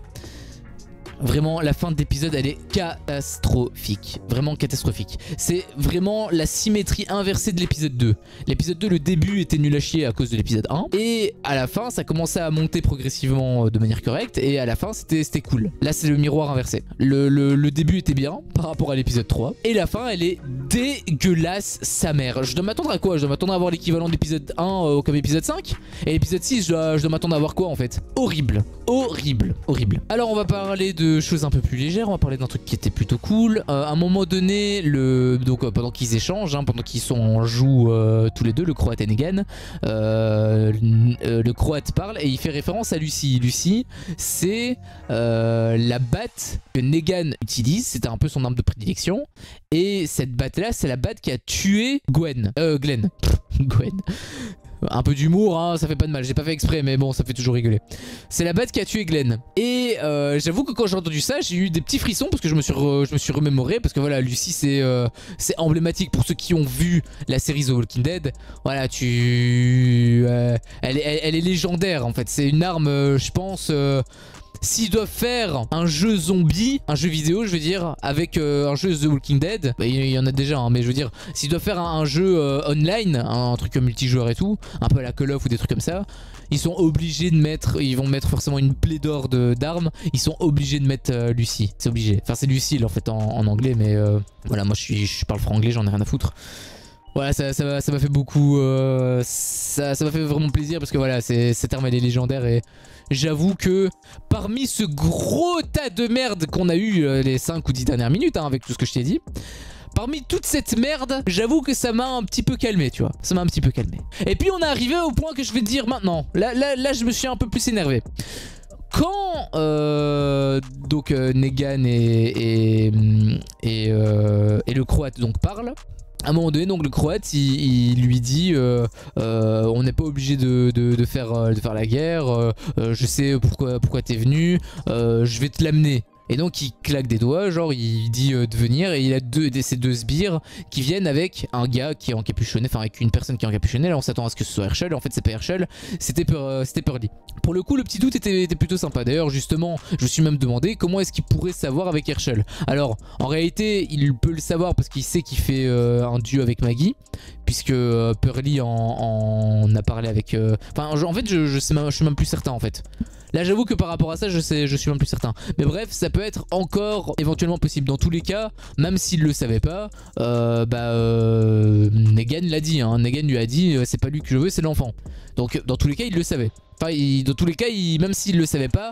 Vraiment, la fin de l'épisode, elle est catastrophique. Vraiment catastrophique. C'est vraiment la symétrie inversée de l'épisode 2. L'épisode 2, le début était nul à chier à cause de l'épisode 1. Et à la fin, ça commençait à monter progressivement de manière correcte. Et à la fin, c'était cool. Là, c'est le miroir inversé. Le début était bien par rapport à l'épisode 3. Et la fin, elle est dégueulasse, sa mère. Je dois m'attendre à quoi? Je dois m'attendre à avoir l'équivalent de l'épisode 1 comme épisode 5. Et l'épisode 6, je dois m'attendre à avoir quoi en fait? Horrible. Horrible. Horrible. Alors, on va parler de choses un peu plus légères, on va parler d'un truc qui était plutôt cool. À un moment donné, pendant qu'ils échangent, hein, pendant qu'ils sont en joue tous les deux, le croate et Negan, le croate parle et il fait référence à Lucy. Lucy, c'est la batte que Negan utilise, c'était un peu son arme de prédilection. Et cette batte là, c'est la batte qui a tué Glenn. Gwen. Un peu d'humour, hein, ça fait pas de mal. J'ai pas fait exprès, mais bon, ça fait toujours rigoler. C'est la bête qui a tué Glenn. Et j'avoue que quand j'ai entendu ça, j'ai eu des petits frissons parce que je me suis remémoré. Parce que voilà, Lucy, c'est emblématique pour ceux qui ont vu la série The Walking Dead. Voilà, elle est légendaire en fait. C'est une arme, je pense. S'ils doivent faire un jeu zombie, un jeu vidéo je veux dire, avec un jeu The Walking Dead, bah, il y en a déjà hein, mais je veux dire, s'ils doivent faire un jeu online, un truc multijoueur et tout, un peu à la Call of ou des trucs comme ça, ils sont obligés de mettre, ils vont mettre forcément une plaie d'or d'armes, ils sont obligés de mettre Lucy, c'est obligé. Enfin c'est Lucille en fait en anglais mais voilà, moi je parle franglais, j'en ai rien à foutre. Voilà, ça m'a fait beaucoup... ça m'a fait vraiment plaisir parce que voilà, cette arme elle est légendaire et j'avoue que parmi ce gros tas de merde qu'on a eu les 5 ou 10 dernières minutes hein, avec tout ce que je t'ai dit, parmi toute cette merde, j'avoue que ça m'a un petit peu calmé, tu vois. Ça m'a un petit peu calmé. Et puis on est arrivé au point que je vais te dire maintenant. Là je me suis un peu plus énervé. Quand donc Negan et le Croate donc parlent, à un moment donné, donc le Croate, il lui dit on n'est pas obligé de faire la guerre. Je sais pourquoi t'es venu. Je vais te l'amener. Et donc il claque des doigts, genre il dit de venir et il a ces deux sbires qui viennent avec un gars qui est encapuchonné, enfin avec une personne qui est encapuchonnée. Là on s'attend à ce que ce soit Herschel, en fait c'est pas Herschel, c'était Pearly. Pour le coup le petit doute était plutôt sympa. D'ailleurs justement je me suis même demandé comment est-ce qu'il pourrait savoir avec Herschel. Alors en réalité il peut le savoir parce qu'il sait qu'il fait un duo avec Maggie, puisque Pearly en a parlé avec... Enfin en fait je suis même plus certain en fait. Là j'avoue que par rapport à ça je suis même plus certain. Mais bref ça peut être encore éventuellement possible. Dans tous les cas, même s'il le savait pas, Negan l'a dit hein. Negan lui a dit c'est pas lui que je veux, c'est l'enfant. Donc dans tous les cas il le savait. Enfin, dans tous les cas, même s'il le savait pas,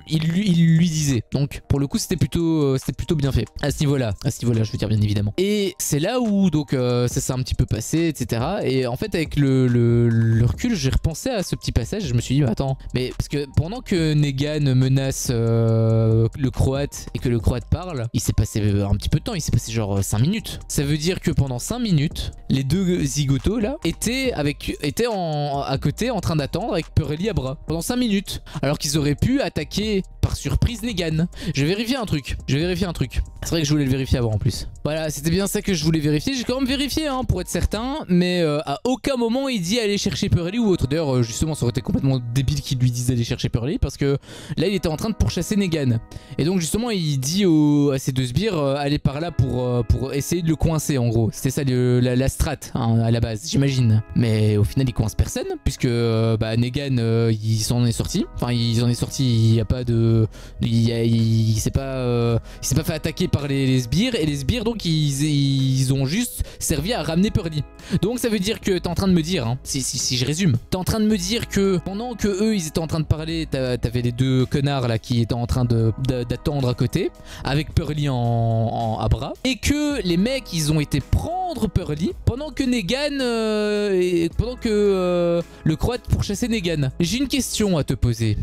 il lui disait. Donc, pour le coup, c'était plutôt bien fait. À ce niveau-là, je veux dire, bien évidemment. Et c'est là où, donc, ça s'est un petit peu passé, etc. Et en fait, avec le recul, j'ai repensé à ce petit passage. Je me suis dit, mais attends, mais parce que pendant que Negan menace le Croate et que le Croate parle, il s'est passé un petit peu de temps. Il s'est passé genre 5 minutes. Ça veut dire que pendant 5 minutes, les deux zigotos là étaient à côté en train d'attendre avec Pearly à bras pendant 5 minutes alors qu'ils auraient pu attaquer par surprise Negan. Je vais vérifier un truc. C'est vrai que je voulais le vérifier avant en plus. Voilà, c'était bien ça que je voulais vérifier. J'ai quand même vérifié hein, pour être certain, mais à aucun moment il dit aller chercher Pearly ou autre. D'ailleurs justement ça aurait été complètement débile qu'il lui dise d'aller chercher Pearly parce que là il était en train de pourchasser Negan. Et donc justement il dit à ses deux sbires aller par là pour essayer de le coincer en gros. C'était ça la strat hein, à la base j'imagine. Mais au final il coince personne puisque Negan il s'en est sorti. Enfin il s'en est sorti, il n'y a pas de... Il s'est pas fait attaquer par les sbires. Et les sbires donc ils ont juste servi à ramener Pearly. Donc ça veut dire que t'es en train de me dire hein, si je résume, t'es en train de me dire que pendant que eux ils étaient en train de parler, t'avais les deux connards là qui étaient en train d'attendre à côté avec Pearly à bras, et que les mecs ils ont été prendre Pearly pendant que Negan pendant que le Croate pourchassait Negan. J'ai une question à te poser.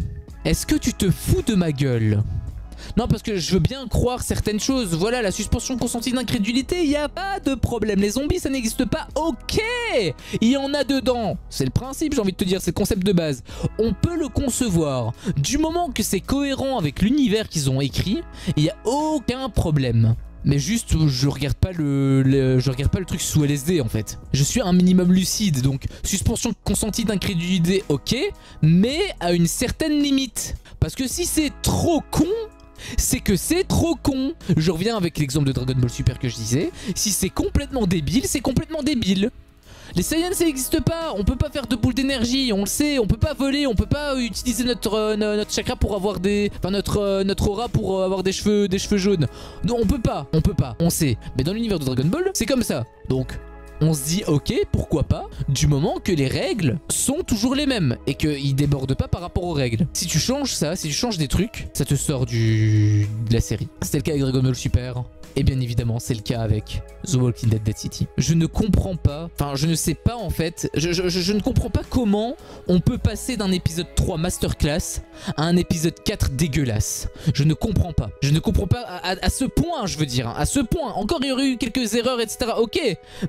Est-ce que tu te fous de ma gueule? Non, parce que je veux bien croire certaines choses. Voilà, la suspension consentie d'incrédulité, il n'y a pas de problème. Les zombies, ça n'existe pas. Ok, il y en a dedans. C'est le principe, j'ai envie de te dire, c'est le concept de base. On peut le concevoir. Du moment que c'est cohérent avec l'univers qu'ils ont écrit, il n'y a aucun problème. Mais juste, je regarde pas le truc sous LSD en fait. Je suis un minimum lucide, donc suspension consentie d'incrédulité, ok, mais à une certaine limite. Parce que si c'est trop con, c'est que c'est trop con. Je reviens avec l'exemple de Dragon Ball Super que je disais. Si c'est complètement débile, c'est complètement débile. Les Saiyans ça n'existe pas, on peut pas faire de boules d'énergie, on le sait, on peut pas voler, on peut pas utiliser notre chakra pour avoir des... Enfin notre aura pour avoir des cheveux jaunes. Non on peut pas, on sait. Mais dans l'univers de Dragon Ball, c'est comme ça. Donc on se dit ok, pourquoi pas, du moment que les règles sont toujours les mêmes et qu'ils débordent pas par rapport aux règles. Si tu changes ça, si tu changes des trucs, ça te sort de la série. C'était le cas avec Dragon Ball Super. Et bien évidemment, c'est le cas avec The Walking Dead Dead City. Je ne comprends pas, enfin je ne sais pas en fait, je ne comprends pas comment on peut passer d'un épisode 3 masterclass à un épisode 4 dégueulasse. Je ne comprends pas. Je ne comprends pas à ce point, je veux dire, à ce point. Encore il y aurait eu quelques erreurs, etc. Ok,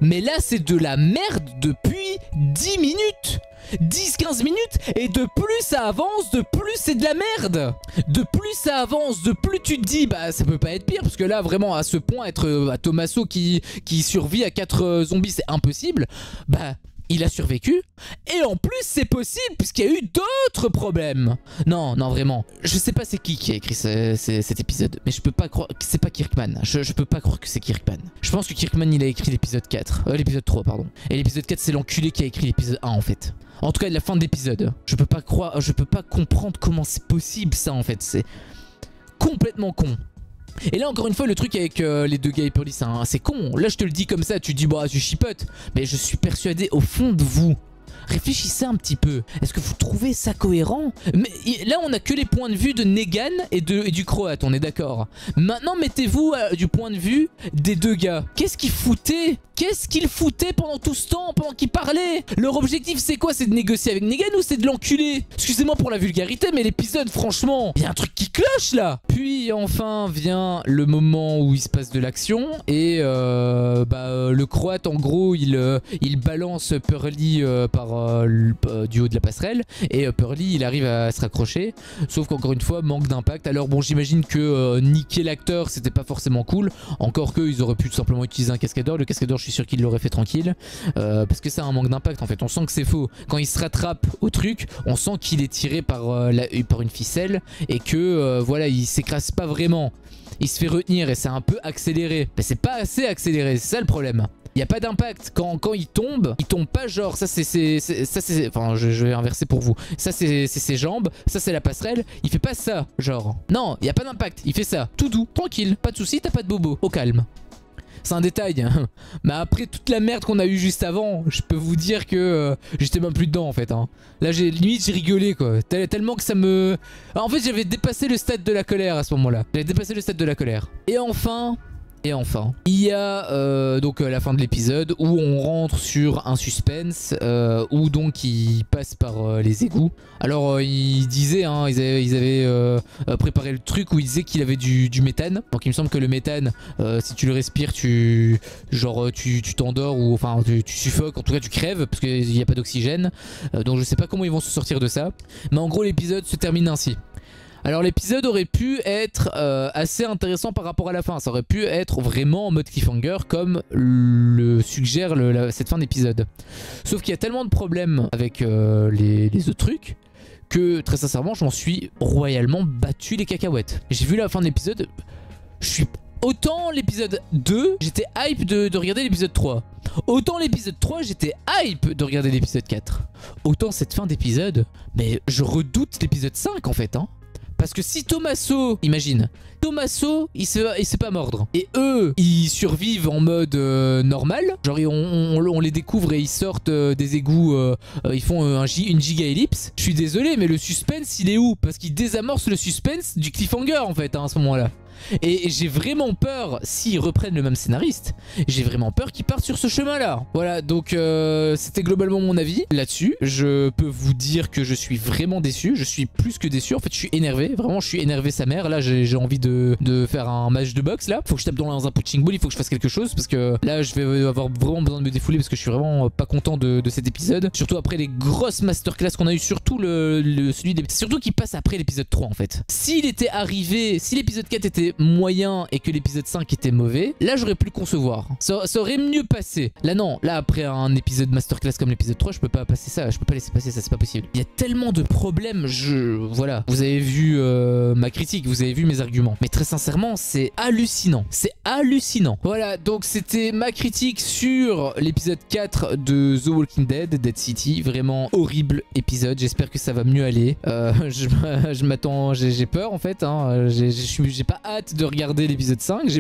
mais là c'est de la merde depuis 10 minutes. 10-15 minutes et de plus ça avance, de plus c'est de la merde. De plus ça avance, de plus tu te dis bah ça peut pas être pire parce que là vraiment à ce point être à Tommaso qui survit à 4 zombies c'est impossible. Bah il a survécu et en plus c'est possible puisqu'il y a eu d'autres problèmes. Non, non vraiment, je sais pas c'est qui a écrit cet épisode mais je peux pas croire que c'est pas Kirkman. Je peux pas croire que c'est Kirkman. Je pense que Kirkman il a écrit l'épisode 4, l'épisode 3 pardon. Et l'épisode 4 c'est l'enculé qui a écrit l'épisode 1 en fait. En tout cas de la fin de l'épisode. Je peux pas croire, je peux pas comprendre comment c'est possible ça en fait. C'est complètement con. Et là encore une fois le truc avec les deux gars Hyper Lee c'est con. Là je te le dis comme ça, tu te dis bah tu chipotes. Mais je suis persuadé au fond de vous. Réfléchissez un petit peu. Est-ce que vous trouvez ça cohérent? Mais là on a que les points de vue de Negan et du Croate, on est d'accord. Maintenant mettez-vous du point de vue des deux gars. Qu'est-ce qu'ils foutaient? Qu'est-ce qu'ils foutaient pendant tout ce temps, pendant qu'ils parlaient? Leur objectif c'est quoi? C'est de négocier avec Negan ou c'est de l'enculer? Excusez-moi pour la vulgarité mais l'épisode franchement, il y a un truc qui cloche là. Puis enfin vient le moment où il se passe de l'action et le Croate en gros il balance Pearly du haut de la passerelle et Pearly il arrive à se raccrocher, sauf qu'encore une fois manque d'impact. Alors bon j'imagine que niquer l'acteur c'était pas forcément cool, encore que ils auraient pu tout simplement utiliser un cascadeur. Le cascadeur je suis sûr qu'il l'aurait fait tranquille parce que ça a un manque d'impact en fait. On sent que c'est faux. Quand il se rattrape au truc on sent qu'il est tiré par une ficelle et que voilà il s'écrase pas vraiment, il se fait retenir et c'est un peu accéléré, mais c'est pas assez accéléré, c'est ça le problème. Il n'y a pas d'impact. Quand il tombe pas genre, ça c'est enfin je vais inverser pour vous. Ça c'est ses jambes, ça c'est la passerelle. Il fait pas ça, genre. Non, il n'y a pas d'impact. Il fait ça, tout doux, tranquille, pas de soucis, t'as pas de bobo, au calme. C'est un détail. Mais après toute la merde qu'on a eu juste avant, je peux vous dire que j'étais même plus dedans en fait. Hein. Là limite j'ai rigolé quoi. Tellement que ça me... En fait j'avais dépassé le stade de la colère à ce moment-là. J'avais dépassé le stade de la colère. Et enfin, il y a donc la fin de l'épisode où on rentre sur un suspense où donc il passe par les égouts. Alors ils disaient, hein, ils avaient préparé le truc où ils disaient qu'il avait du méthane. Donc il me semble que le méthane, si tu le respires, tu t'endors ou enfin tu suffoques, en tout cas tu crèves parce qu'il n'y a pas d'oxygène. Donc je sais pas comment ils vont se sortir de ça. Mais en gros l'épisode se termine ainsi. Alors l'épisode aurait pu être assez intéressant par rapport à la fin. Ça aurait pu être vraiment en mode cliffhanger comme le suggère cette fin d'épisode. Sauf qu'il y a tellement de problèmes avec les autres trucs que très sincèrement je m'en suis royalement battu les cacahuètes. J'ai vu la fin de l'épisode, je suis... Autant l'épisode 2, j'étais hype de regarder l'épisode 3. Autant l'épisode 3, j'étais hype de regarder l'épisode 4. Autant cette fin d'épisode, mais je redoute l'épisode 5 en fait, hein. Parce que si Tommaso, imagine, Tommaso, il se fait pas mordre. Et eux, ils survivent en mode normal. Genre on les découvre et ils sortent des égouts, ils font une giga ellipse. Je suis désolé, mais le suspense, il est où? Parce qu'ils désamorcent le suspense du cliffhanger en fait, hein, à ce moment-là. Et j'ai vraiment peur, s'ils reprennent le même scénariste, j'ai vraiment peur qu'ils partent sur ce chemin-là. Voilà, donc c'était globalement mon avis là-dessus. Je peux vous dire que je suis vraiment déçu. Je suis plus que déçu. En fait, je suis énervé. Vraiment, je suis énervé sa mère. Là, j'ai envie de faire un match de boxe, là. Faut que je tape dans un punching ball. Il faut que je fasse quelque chose parce que là, je vais avoir vraiment besoin de me défouler parce que je suis vraiment pas content de cet épisode. Surtout après les grosses masterclass qu'on a eu. Surtout celui des... Surtout qui passe après l'épisode 3, en fait. S'il était arrivé... Si l'épisode 4 était moyen et que l'épisode 5 était mauvais, là j'aurais pu le concevoir. Ça aurait mieux passé. Là non, là après un épisode masterclass comme l'épisode 3, je peux pas passer ça, je peux pas laisser passer ça, c'est pas possible. Il y a tellement de problèmes, voilà. Vous avez vu ma critique, vous avez vu mes arguments. Mais très sincèrement, c'est hallucinant. C'est hallucinant. Voilà, donc c'était ma critique sur l'épisode 4 de The Walking Dead, Dead City. Vraiment horrible épisode, j'espère que ça va mieux aller. Je m'attends, j'ai peur en fait, hein. J'ai pas hâte hâte de regarder l'épisode 5. Je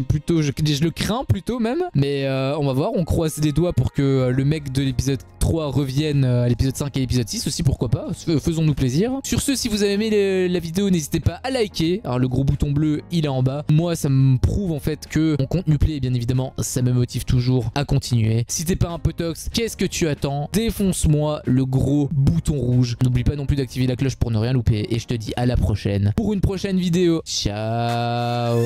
le crains plutôt même. Mais on va voir, on croise les doigts pour que le mec de l'épisode 3 revienne à l'épisode 5 et l'épisode 6 aussi, pourquoi pas. Faisons-nous plaisir. Sur ce, si vous avez aimé la vidéo, n'hésitez pas à liker. Alors le gros bouton bleu, il est en bas. Moi, ça me prouve en fait que mon contenu plaît, et bien évidemment, ça me motive toujours à continuer. Si t'es pas un potox, qu'est-ce que tu attends? Défonce-moi le gros bouton rouge. N'oublie pas non plus d'activer la cloche pour ne rien louper. Et je te dis à la prochaine pour une prochaine vidéo. Ciao.